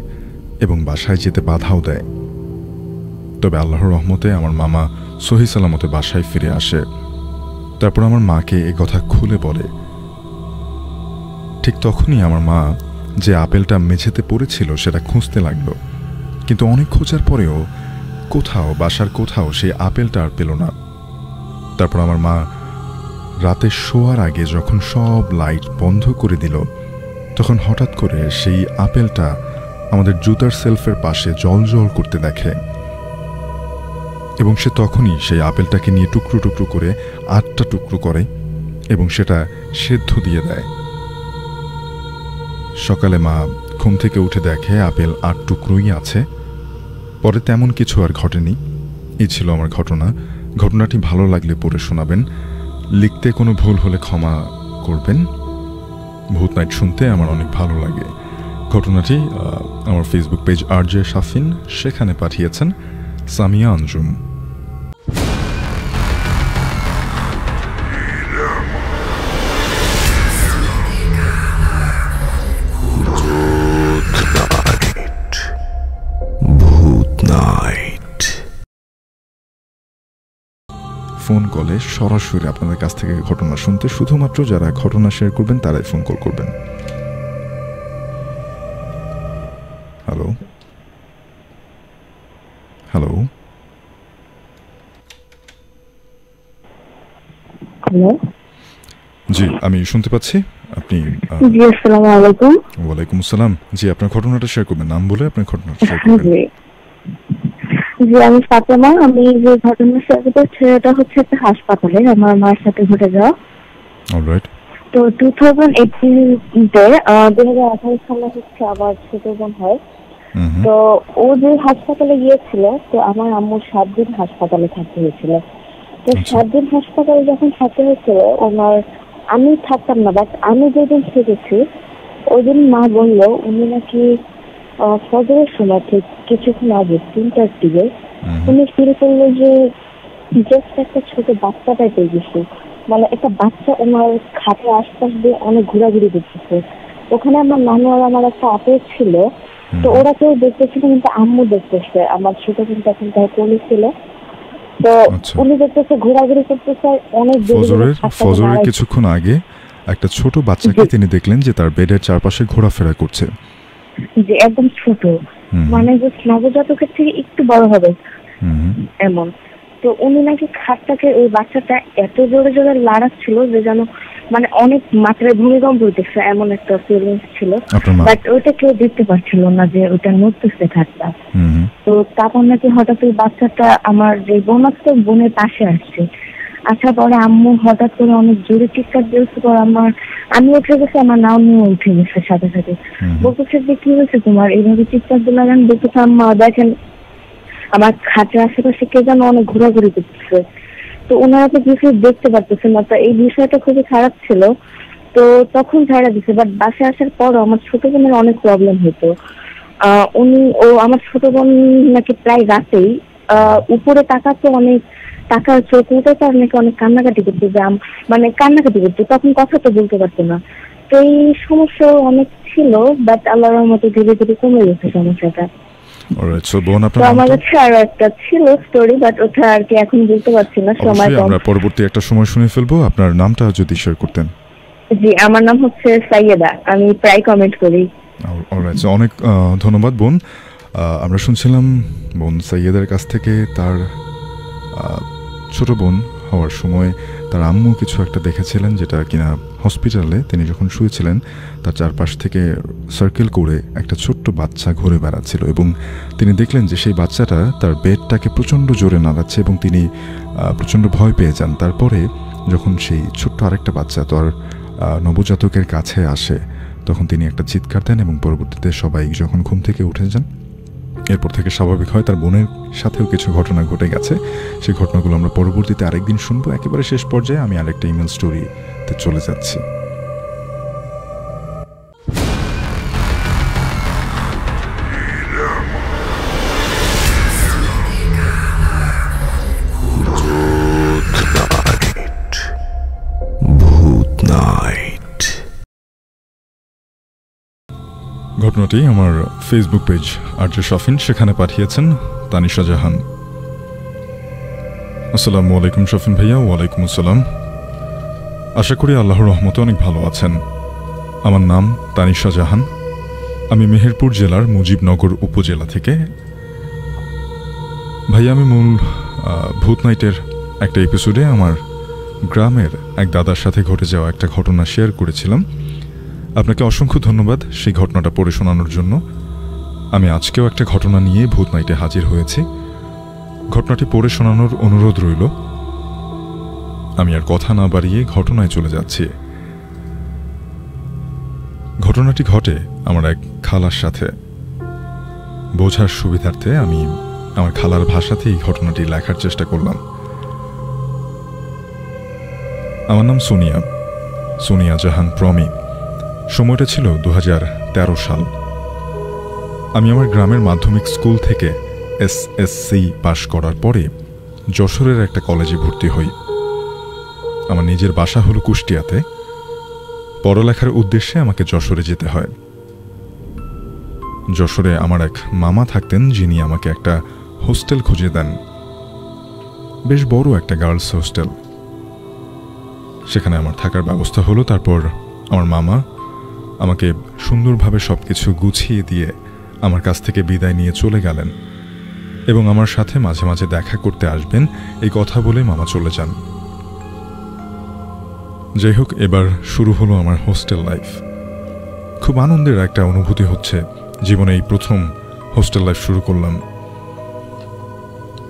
এবং বাসায় যেতে বাধাও দেয়। তবে আল্লাহর রহমতে আমার মামা সহি সালামতে বাসায় ফিরে আসে। তারপর আমার মাকে এ কথা খুলে বলে। ঠিক তখনই আমার মা যে আপেলটা মেঝেতে পড়েছিল সেটা খুঁজতে লাগলো, কিন্তু অনেক খোঁজার পরেও বাসার কোথাও সেই আপেলটা আর পেল না। তারপর আমার মা রাতে শোয়ার আগে যখন সব লাইট বন্ধ করে দিল তখন হঠাৎ করে সেই আপেলটা আমাদের জুতার সেলফের পাশে জ্বলজ্বল করতে দেখে এবং সে তখনই সেই আপেলটাকে নিয়ে টুকরো টুকরো করে 8টা টুকরো করে এবং সেটা সেদ্ধ দিয়ে দেয়। সকালে মা ঘুম থেকে উঠে দেখে আপেল 8 টুকরোই আছে। পরে তেমন কিছু আর ঘটেনি। এই ছিল আমার ঘটনা। ঘটনাটি ভালো লাগলে পড়ে শোনাবেন। লিখতে কোনো ভুল হলে ক্ষমা করবেন। ভূত নাইট শুনতে আমার অনেক ভালো লাগে। ঘটনাটি আমার ফেসবুক পেজ আরজে শাফিন, সেখানে পাঠিয়েছেন সামিয়া আঞ্জুম। ফোন কলে সরাসরি আপনাদের কাছ থেকে ঘটনা শুনতে। শুধুমাত্র যারা ঘটনা শেয়ার করবেন তারাই ফোন কল করবেন। হ্যালো হ্যালো হ্যালো, জি আমি শুনতে পাচ্ছি। আপনি জি আসসালামু আলাইকুম। ওয়ালাইকুম আসসালাম। জি আপনার ঘটনাটা শেয়ার করবেন, নাম বলে আপনার ঘটনাটা শেয়ার করবেন। জি জি আমি ফাতেমা। আমি যে ঘটনা শেয়ার করছি সেটা হচ্ছে একটা হাসপাতালে আমার মায়ের সাথে ঘটে যাওয়া। অলরাইট। তো 2018-তে 2018 সালে হচ্ছে আমার ছোট বোন হয়। তো ও যে হাসপাতালে গিয়েছিল, তো আমার আম্মুর 7 দিন হাসপাতালে থাকতে হয়েছিল। তো 7 দিন হাসপাতালে যখন থাকতে হয়েছিল ওনার, আমি থাকতাম না, বাট আমি যেদিন থেকেছি ওই দিন মা বললো উনি নাকি ফজরের সময় ঠিক কিছুক্ষণ আগে 3টার দিকে উনি ফিল করলো যে জাস্ট একটা ছোট বাচ্চা টাইপের কিছু, মানে একটা বাচ্চা ওনার খাটের আশপাশ দিয়ে অনেক ঘোরাঘুরি করতেছে। ওখানে আমার নানু আর আমার একটা আপু ছিল, তো ওরা কেউ দেখতেছিল কিন্তু আম্মু দেখতেছে। আমার ছোট বোন তখন তাই কোলে ছিল, তো উনি দেখতেছে ঘোরাঘুরি করতেছে অনেক। ফজরের কিছুক্ষণ আগে একটা ছোট বাচ্চাকে তিনি দেখলেন যে তার বেডের চারপাশে ঘোরাফেরা করছে। যে একদম ছোট, মানে যে নবজাতকের থেকে একটু বড় হবে এমন। তো উনি নাকি খাটটাকে, ওই বাচ্চাটা এত জোরে জোরে লাড়াচ্ছিল যে যেন মানে অনেক মাত্রায় ভূমিকম্প হইতেছে এমন একটা ফিলিংস ছিল, বাট ওইটা কেউ দেখতে পাচ্ছিল না যে ওইটা নড়তেছে খাটটা। তো তারপর নাকি হঠাৎ ওই বাচ্চাটা আমার যে বোন আছে বোনের পাশে আসছে, আসার পরে আম্মু হঠাৎ করে অনেক জোরে চিৎকার দিয়েছে। পর আমি উঠে গেছি, আমার নাও নিয়ে উঠে গেছে সাথে সাথে। বলতেছে যে কি হয়েছে তোমার, এইভাবে চিৎকার দিলাম। বলতেছে আম্মা দেখেন আমার খাটের আশেপাশে কে যেন অনেক ঘোরাঘুরি করতেছে। তো ওনারা তো কিছু দেখতে পারতেছেন না, তো এই বিষয়টা খুবই খারাপ ছিল। তো তখন ছাড়া দিচ্ছে, বাট বাসায় আসার পরও আমার ছোট বোনের অনেক প্রবলেম হতো। আমার ছোট বোন নাকি প্রায় রাতেই উপরে তাকাতো, অনেক টাকার চোখ উঠে তার নাকি অনেক কান্নাকাটি করতে, মানে কান্নাকাটি করতো, তখন কথা তো বলতে পারতো না। তো এই সমস্যা অনেক ছিল, বাট আল্লাহর রহমতে ধীরে ধীরে কমে গেছে সমস্যাটা। আমার কাছে আরো একটা ছিল স্টোরি, বাট ওটা আর কি এখন বলতে পারছি না, সময় কম। আমরা পরবর্তী একটা সময় শুনে ফেলবো। আপনার নামটা যদি শেয়ার করতেন। জি আমার নাম হচ্ছে সাইয়েদা, আমি প্রায় কমেন্ট করি। অলরাইট, অনেক ধন্যবাদ বোন। আমরা শুনছিলাম বোন সাইয়েদার কাছ থেকে তার ছোট বোন হওয়ার সময় তার আম্মু কিছু একটা দেখেছিলেন, যেটা কিনা হসপিটালে তিনি যখন শুয়েছিলেন তার চারপাশ থেকে সার্কেল করে একটা ছোট্ট বাচ্চা ঘুরে বেড়াচ্ছিল, এবং তিনি দেখলেন যে সেই বাচ্চাটা তার বেডটাকে প্রচণ্ড জোরে নাড়াচ্ছে এবং তিনি প্রচণ্ড ভয় পেয়ে যান। তারপরে যখন সেই ছোট্ট আরেকটা বাচ্চা তার নবজাতকের কাছে আসে তখন তিনি একটা চিৎকার দেন, এবং পরবর্তীতে সবাই যখন ঘুম থেকে উঠে যান এরপর থেকে স্বাভাবিক হয়। তার বোনের সাথেও কিছু ঘটনা ঘটে গেছে, সেই ঘটনাগুলো আমরা পরবর্তীতে আরেকদিন শুনবো। একেবারে শেষ পর্যায়ে আমি আরেকটা ইমেল স্টোরিতে চলে যাচ্ছি। ঘটনাটি আমার ফেসবুক পেজ আরজে শফিন, সেখানে পাঠিয়েছেন তানিশা জাহান। আসসালামু আলাইকুম শফিন ভাইয়া। ওয়ালাইকুম আসসালাম। আশা করি আল্লাহর রহমতে অনেক ভালো আছেন। আমার নাম তানিশা জাহান, আমি মেহেরপুর জেলার মুজিবনগর উপজেলা থেকে। ভাইয়া আমি মূল ভূত নাইটের একটা এপিসোডে আমার গ্রামের এক দাদার সাথে ঘটে যাওয়া একটা ঘটনা শেয়ার করেছিলাম। আপনাকে অসংখ্য ধন্যবাদ সেই ঘটনাটা পড়ে শোনানোর জন্য। আমি আজকেও একটা ঘটনা নিয়ে ভূত নাইটে হাজির হয়েছি। ঘটনাটি পড়ে শোনানোর অনুরোধ রইল। আমি আর কথা না বাড়িয়ে ঘটনায় চলে যাচ্ছি। ঘটনাটি ঘটে আমার এক খালার সাথে। বোঝার সুবিধার্থে আমি আমার খালার ভাষাতেই ঘটনাটি লেখার চেষ্টা করলাম। আমার নাম সোনিয়া জাহান প্রমি। সময়টা ছিল 2013 সাল। আমি আমার গ্রামের মাধ্যমিক স্কুল থেকে এসএসসি পাশ করার পরে যশোরের একটা কলেজে ভর্তি হই। আমার নিজের বাসা হলো কুষ্টিয়াতে। পড়ালেখার উদ্দেশ্যে আমাকে যশোরে যেতে হয়। যশোরে আমার এক মামা থাকতেন, যিনি আমাকে একটা হোস্টেল খুঁজে দেন। বেশ বড় একটা গার্লস হোস্টেল। সেখানে আমার থাকার ব্যবস্থা হলো। তারপর আমার মামা আমাকে সুন্দরভাবে সব কিছু গুছিয়ে দিয়ে আমার কাছ থেকে বিদায় নিয়ে চলে গেলেন এবং আমার সাথে মাঝে মাঝে দেখা করতে আসবেন এই কথা বলে মামা চলে যান। যাই হোক, এবার শুরু হলো আমার হোস্টেল লাইফ। খুব আনন্দের একটা অনুভূতি হচ্ছে, জীবনে এই প্রথম হোস্টেল লাইফ শুরু করলাম।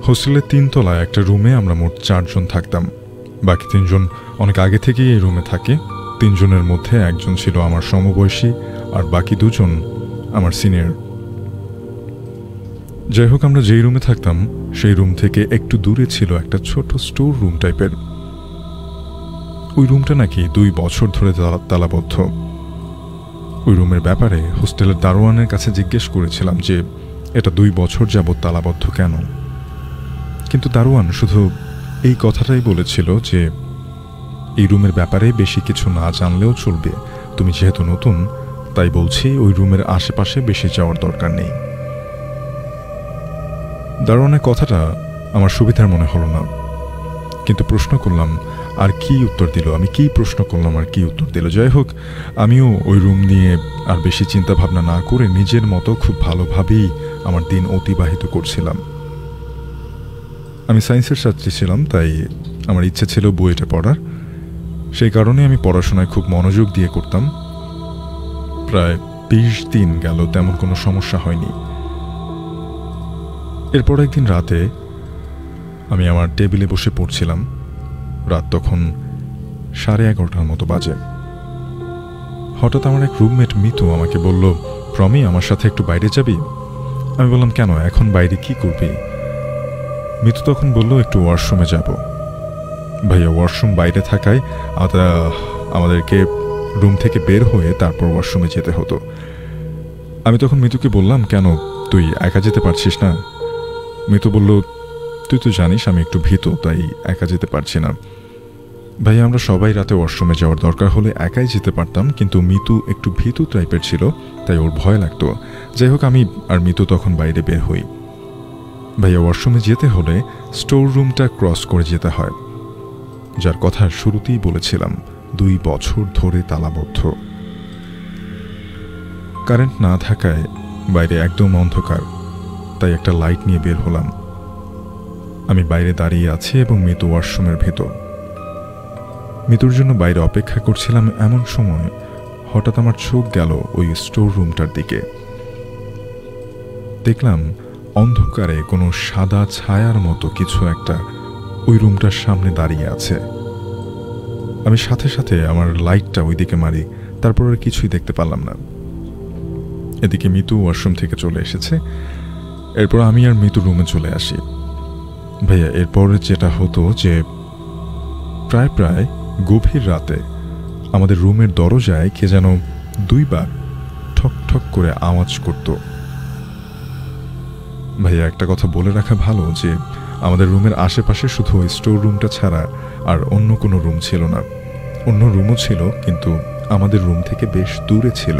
হোস্টেলের 3 তলায় একটা রুমে আমরা মোট 4 জন থাকতাম। বাকি 3 জন অনেক আগে থেকেই এই রুমে থাকে। 3 জনের মধ্যে একজন ছিল আমার সমবয়সী আর বাকি 2 জন আমার সিনিয়র। যাই হোক, আমরা যেই রুমে থাকতাম সেই রুম থেকে একটু দূরে ছিল একটা ছোট স্টোর রুম টাইপের। ওই রুমটা নাকি 2 বছর ধরে তালাবদ্ধ। ওই রুমের ব্যাপারে হোস্টেলের দারোয়ানের কাছে জিজ্ঞেস করেছিলাম যে এটা 2 বছর যাবৎ তালাবদ্ধ কেন, কিন্তু দারোয়ান শুধু এই কথাটাই বলেছিল যে এই রুমের ব্যাপারে বেশি কিছু না জানলেও চলবে, তুমি যেহেতু নতুন তাই বলছি ওই রুমের আশেপাশে বেশি যাওয়ার দরকার নেই। দারোয়ানের কথাটা আমার সুবিধার মনে হলো না, কিন্তু প্রশ্ন করলাম আর কি উত্তর দিল। আমি কি প্রশ্ন করলাম আর কি উত্তর দিল। যাই হোক, আমিও ওই রুম নিয়ে আর বেশি চিন্তা ভাবনা না করে নিজের মতো খুব ভালোভাবেই আমার দিন অতিবাহিত করছিলাম। আমি সায়েন্সের ছাত্রী ছিলাম, তাই আমার ইচ্ছে ছিল বুয়েটে পড়ার। সেই কারণে আমি পড়াশোনায় খুব মনোযোগ দিয়ে করতাম। প্রায় 20 দিন গেল, তেমন কোনো সমস্যা হয়নি। এরপর একদিন রাতে আমি আমার টেবিলে বসে পড়ছিলাম। রাত তখন 11:30 মতো বাজে। হঠাৎ আমার এক রুমমেট মিতু আমাকে বলল, প্রমি আমার সাথে একটু বাইরে যাবি? আমি বললাম, কেন, এখন বাইরে কি করবি? মিতু তখন বলল, একটু ওয়াশরুমে যাব। ভাইয়া, ওয়াশরুম বাইরে থাকায় আমাদেরকে রুম থেকে বের হয়ে তারপর ওয়াশরুমে যেতে হতো। আমি তখন মিতুকে বললাম, কেন, তুই একা যেতে পারছিস না? মিতু বলল, তুই তো জানিস আমি একটু ভীত, তাই একা যেতে পারছি না। ভাইয়া, আমরা সবাই রাতে ওয়াশরুমে যাওয়ার দরকার হলে একাই যেতে পারতাম, কিন্তু মিতু একটু ভীত টাইপের ছিল, তাই ওর ভয় লাগতো। যাই হোক, আমি আর মিতু তখন বাইরে বের হই। ভাইয়া, ওয়াশরুমে যেতে হলে স্টোর রুমটা ক্রস করে যেতে হয়, যার কথা শুরুতেই বলেছিলাম 2 বছর ধরে তালাবদ্ধ। কারেন্ট না থাকায় বাইরে একদম অন্ধকার, তাই একটা লাইট নিয়ে বের হলাম। আমি বাইরে দাঁড়িয়ে আছি এবং মিতু ওয়াশরুমের ভেতর। মিতুর জন্য বাইরে অপেক্ষা করছিলাম। এমন সময় হঠাৎ আমার চোখ গেল ওই স্টোর রুমটার দিকে। দেখলাম অন্ধকারে কোনো সাদা ছায়ার মতো কিছু একটা ওই রুমটার সামনে দাঁড়িয়ে আছে। আমি সাথে সাথে আমার লাইটটা ওই দিকে মারি, তারপর আর কিছুই দেখতে পারলাম না। এদিকে মিতু ওয়াশরুম থেকে চলে এসেছে। এরপর আমি আর মিতু রুমে চলে আসি। ভাইয়া, এরপর যেটা হতো যে প্রায় গভীর রাতে আমাদের রুমের দরজায় কে যেন 2 বার ঠক ঠক করে আওয়াজ করত। ভাইয়া, একটা কথা বলে রাখা ভালো যে আমাদের রুমের আশেপাশে শুধু ওই স্টোর রুমটা ছাড়া আর অন্য কোনো রুম ছিল না। অন্য রুমও ছিল, কিন্তু আমাদের রুম থেকে বেশ দূরে ছিল।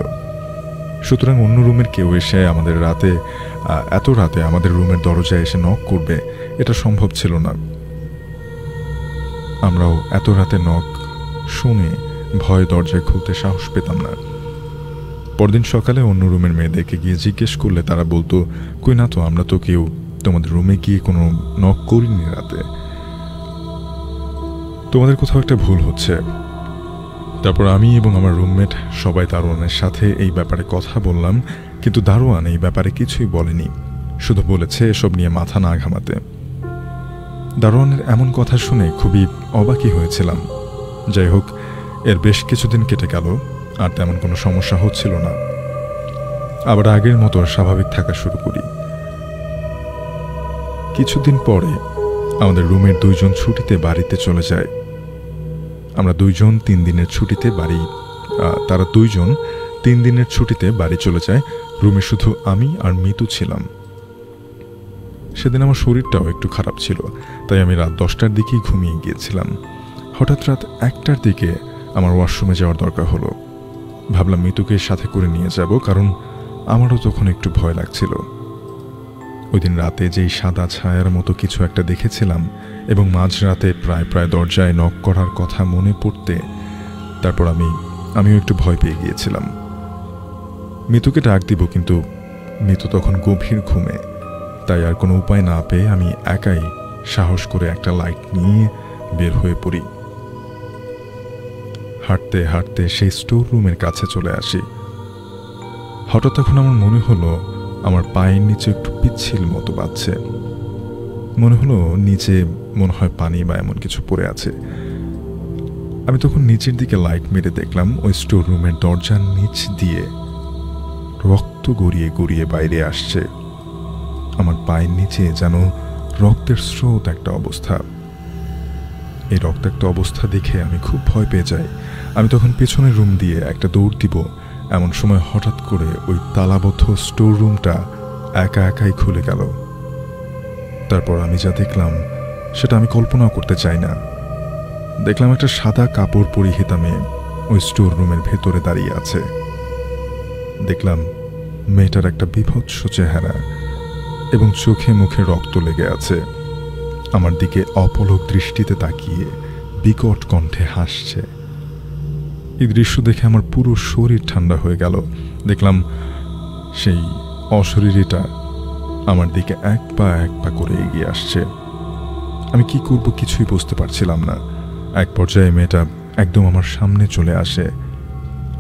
সুতরাং অন্য রুমের কেউ এসে এত রাতে আমাদের রুমের দরজায় এসে নক করবে, এটা সম্ভব ছিল না। আমরাও এত রাতে নক শুনে ভয়ে দরজায় খুলতে সাহস পেতাম না। পরদিন সকালে অন্য রুমের মেয়েদেরকে গিয়ে জিজ্ঞেস করলে তারা বলতো, কই না তো, আমরা তো কেউ তোমাদের রুমে গিয়ে কোনো নক করিনি রাতে, তোমাদের কোথাও একটা ভুল হচ্ছে। তারপর আমি এবং আমার রুমমেট সবাই দারোয়ানের সাথে এই ব্যাপারে কথা বললাম, কিন্তু দারোয়ান এই ব্যাপারে কিছুই বলেনি, শুধু বলেছে এসব নিয়ে মাথা না ঘামাতে। দারোয়ানের এমন কথা শুনে খুবই অবাকই হয়েছিলাম। যাই হোক, এর বেশ কিছুদিন কেটে গেল, আর তেমন কোনো সমস্যা হচ্ছিল না। আবার আগের মতো স্বাভাবিক থাকা শুরু করি। কিছুদিন পরে আমাদের রুমের 2 জন ছুটিতে বাড়িতে চলে যায়। আমরা 2 জন 3 দিনের ছুটিতে তারা 2 জন 3 দিনের ছুটিতে বাড়ি চলে যায়। রুমে শুধু আমি আর মিতু ছিলাম। সেদিন আমার শরীরটাও একটু খারাপ ছিল, তাই আমি রাত 10টার দিকেই ঘুমিয়ে গিয়েছিলাম। হঠাৎ রাত 1টার দিকে আমার ওয়াশরুমে যাওয়ার দরকার হলো। ভাবলাম মিতুকে সাথে করে নিয়ে যাব, কারণ আমারও তখন একটু ভয় লাগছিল। ওই দিন রাতে যেই সাদা ছায়ার মতো কিছু একটা দেখেছিলাম এবং মাঝরাতে প্রায় দরজায় নক করার কথা মনে পড়তে তারপর আমিও একটু ভয় পেয়ে গিয়েছিলাম। মিতুকে ডাক দিব, কিন্তু মিতু তখন গভীর ঘুমে। তাই আর কোনো উপায় না পেয়ে আমি একাই সাহস করে একটা লাইট নিয়ে বের হয়ে পড়ি। হাঁটতে হাঁটতে সেই স্টোর রুমের কাছে চলে আসি। হঠাৎ তখন আমার মনে হলো আমার পায়ের নিচে একটু পিচ্ছিল মতো বাজছে। মনে হলো নিচে মনে হয় পানি বা এমন কিছু পড়ে আছে। আমি তখন নিচের দিকে লাইট মেরে দেখলাম ওই স্টোর রুমের দরজার নিচ দিয়ে রক্ত গড়িয়ে গড়িয়ে বাইরে আসছে। আমার পায়ের নিচে যেন রক্তের স্রোত একটা অবস্থা। এই রক্তাক্ত অবস্থা দেখে আমি খুব ভয় পেয়ে যাই। আমি তখন পেছনের রুম দিয়ে একটা দৌড় দিব, এমন সময় হঠাৎ করে ওই তালাবদ্ধ স্টোর রুমটা একা একাই খুলে গেল। তারপর আমি যা দেখলাম সেটা আমি কল্পনাও করতে চাই না। দেখলাম একটা সাদা কাপড় পরিহিতা মেয়ে ওই স্টোর রুমের ভেতরে দাঁড়িয়ে আছে। দেখলাম মেয়েটার একটা বিভৎস চেহারা এবং চোখে মুখে রক্ত লেগে আছে। আমার দিকে অপলক দৃষ্টিতে তাকিয়ে বিকট কণ্ঠে হাসছে। এই দৃশ্য দেখে আমার পুরো শরীর ঠান্ডা হয়ে গেল। দেখলাম সেই অশরীরীটা আমার দিকে এক পা করে এগিয়ে আসছে। আমি কি করব কিছুই বুঝতে পারছিলাম না। এক পর্যায়ে মেয়েটা একদম আমার সামনে চলে আসে।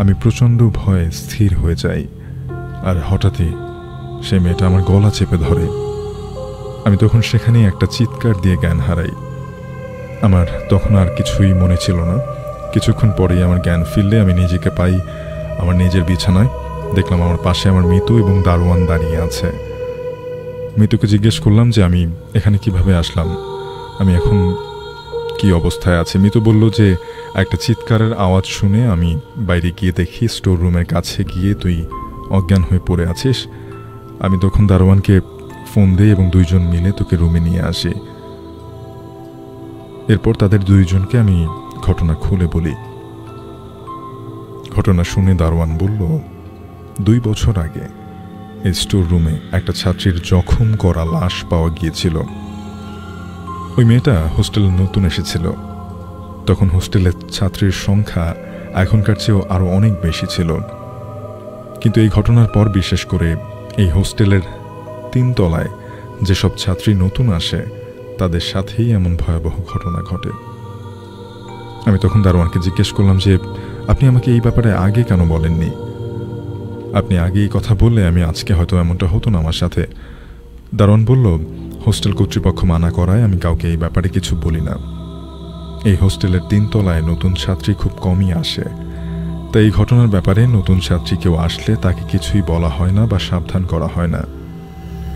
আমি প্রচণ্ড ভয়ে স্থির হয়ে যাই, আর হঠাৎই সেই মেয়েটা আমার গলা চেপে ধরে। আমি তখন সেখানেই একটা চিৎকার দিয়ে জ্ঞান হারাই। আমার তখন আর কিছুই মনে ছিল না। কিছুক্ষণ পরেই আমার জ্ঞান ফিরলে আমি নিজেকে পাই আমার নিজের বিছানায়। দেখলাম আমার পাশে আমার মিতু এবং দারোয়ান দাঁড়িয়ে আছে। মিতুকে জিজ্ঞেস করলাম যে আমি এখানে কিভাবে আসলাম, আমি এখন কি অবস্থায় আছি। মিতু বলল যে একটা চিৎকারের আওয়াজ শুনে আমি বাইরে গিয়ে দেখি স্টোর রুমের কাছে গিয়ে তুই অজ্ঞান হয়ে পড়ে আছিস। আমি তখন দারোয়ানকে ফোন দিই এবং দুইজন মিলে তোকে রুমে নিয়ে আসি। এরপর তাদের দুইজনকে আমি ঘটনা খুলে বলি। ঘটনা শুনে দারোয়ান বলল, 2 বছর আগে এই স্টোর রুমে একটা ছাত্রীর জখম করা লাশ পাওয়া গিয়েছিল। ওই মেয়েটা হোস্টেলে নতুন এসেছিল। তখন হোস্টেলের ছাত্রীর সংখ্যা এখনকার চেয়েও আরো অনেক বেশি ছিল। কিন্তু এই ঘটনার পর বিশেষ করে এই হোস্টেলের 3 তলায় যেসব ছাত্রী নতুন আসে তাদের সাথেই এমন ভয়াবহ ঘটনা ঘটে। আমি তখন দারোয়ানকে জিজ্ঞেস করলাম যে আপনি আমাকে এই ব্যাপারে আগে কেন বলেননি? আপনি আগে এই কথা বললে আমি আজকে হয়তো এমনটা হতো না আমার সাথে। দারোয়ান বলল, হোস্টেল কর্তৃপক্ষ মানা করায় আমি কাউকে এই ব্যাপারে কিছু বলি না। এই হোস্টেলের 3 তলায় নতুন ছাত্রী খুব কমই আসে, তাই এই ঘটনার ব্যাপারে নতুন ছাত্রী কেউ আসলে তাকে কিছুই বলা হয় না বা সাবধান করা হয় না।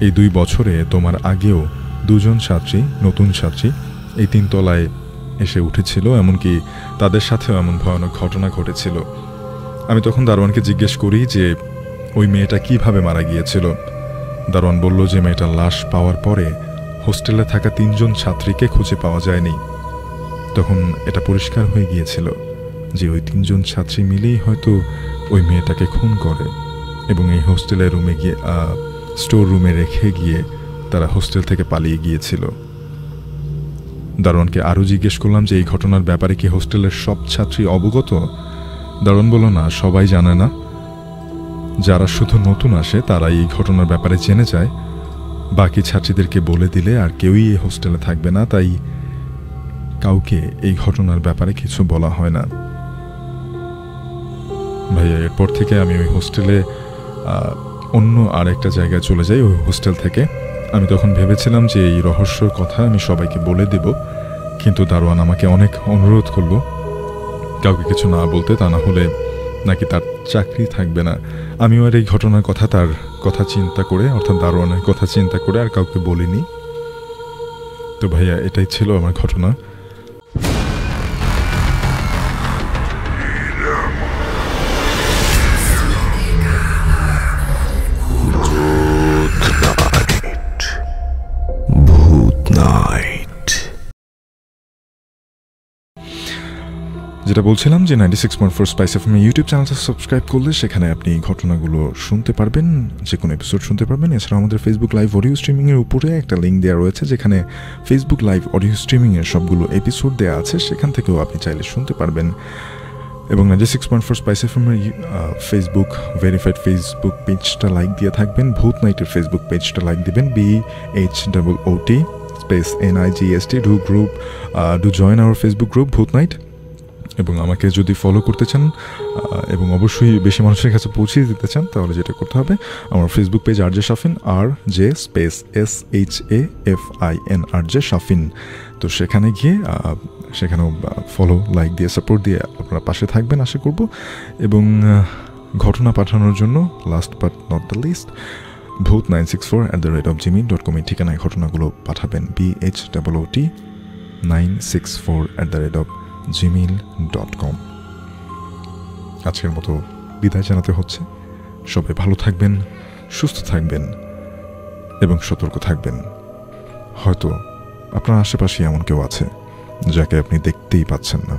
এই 2 বছরে তোমার আগেও 2 জন ছাত্রী, নতুন ছাত্রী এই 3 তলায় এসে উঠেছিল, এমনকি তাদের সাথেও এমন ভয়ানক ঘটনা ঘটেছিল। আমি তখন দারোয়ানকে জিজ্ঞেস করি যে ওই মেয়েটা কিভাবে মারা গিয়েছিল। দারোয়ান বলল যে মেয়েটার লাশ পাওয়ার পরে হোস্টেলে থাকা 3 জন ছাত্রীকে খুঁজে পাওয়া যায়নি। তখন এটা পরিষ্কার হয়ে গিয়েছিল যে ওই 3 জন ছাত্রী মিলেই হয়তো ওই মেয়েটাকে খুন করে এবং এই হোস্টেলের রুমে গিয়ে স্টোর রুমে রেখে গিয়ে তারা হোস্টেল থেকে পালিয়ে গিয়েছিল। দারোয়ানকে আরও জিজ্ঞেস করলাম যে এই ঘটনার ব্যাপারে কি হোস্টেলের সব ছাত্রী অবগত? দারোয়ান বলল, না, সবাই জানে না। যারা শুধু নতুন আসে তারাই এই ঘটনার ব্যাপারে জেনে যায়। বাকি ছাত্রীদেরকে বলে দিলে আর কেউই এই হোস্টেলে থাকবে না, তাই কাউকে এই ঘটনার ব্যাপারে কিছু বলা হয় না। ভাইয়া, এরপর থেকে আমি ওই হোস্টেলে অন্য আরেকটা জায়গায় চলে যাই। ওই হোস্টেল থেকে আমি তখন ভেবেছিলাম যে এই রহস্যর কথা আমি সবাইকে বলে দেব, কিন্তু দারোয়ান আমাকে অনেক অনুরোধ করলো কাউকে কিছু না বলতে, তা না হলে নাকি তার চাকরি থাকবে না। আমিও আর এই ঘটনার কথা, তার কথা চিন্তা করে, অর্থাৎ দারোয়ানের কথা চিন্তা করে আর কাউকে বলিনি। তো ভাইয়া, এটাই ছিল আমার ঘটনা। যেটা বলছিলাম যে 96.4 স্পাইস এফএম ইউটিউব চ্যানেলটা সাবস্ক্রাইব করলে সেখানে আপনি ঘটনাগুলো শুনতে পারবেন, যে কোনো এপিসোড শুনতে পারবেন। এছাড়াও আমাদের ফেসবুক লাইভ অডিও স্ট্রিমিংয়ের উপরে একটা লিঙ্ক দেওয়া রয়েছে, যেখানে ফেসবুক লাইভ অডিও স্ট্রিমিংয়ের সবগুলো এপিসোড দেওয়া আছে, সেখান থেকেও আপনি চাইলে শুনতে পারবেন। এবং 96.4 স্পাইস এফএমের ফেসবুক ভেরিফাইড ফেসবুক পেজটা লাইক দিয়ে থাকবেন। ভূত নাইটের ফেসবুক পেজটা লাইক দিবেন, BHOOT space NIGST। Do join our Facebook group ভূত নাইট। এবং আমাকে যদি ফলো করতে চান এবং অবশ্যই বেশি মানুষের কাছে পৌঁছিয়ে দিতে চান, তাহলে যেটা করতে হবে, আমার Facebook page RJ Shafin, RJ space SHAFIN RJ Shafin. তো সেখানে গিয়ে সেখানেও ফলো লাইক দিয়ে সাপোর্ট দিয়ে আপনারা পাশে থাকবেন আশা করব। এবং ঘটনা পাঠানোর জন্য last but not the least, bhoot964@gmail.com এই ঠিকানায় ঘটনাগুলো পাঠাবেন, BHOOT 964@gmail.com। আজকের মতো বিদায় জানাতে হচ্ছে। সবাই ভালো থাকবেন, সুস্থ থাকবেন এবং সতর্ক থাকবেন। হয়তো আপনার আশেপাশে এমন কেউ আছে যাকে আপনি দেখতেই পাচ্ছেন না।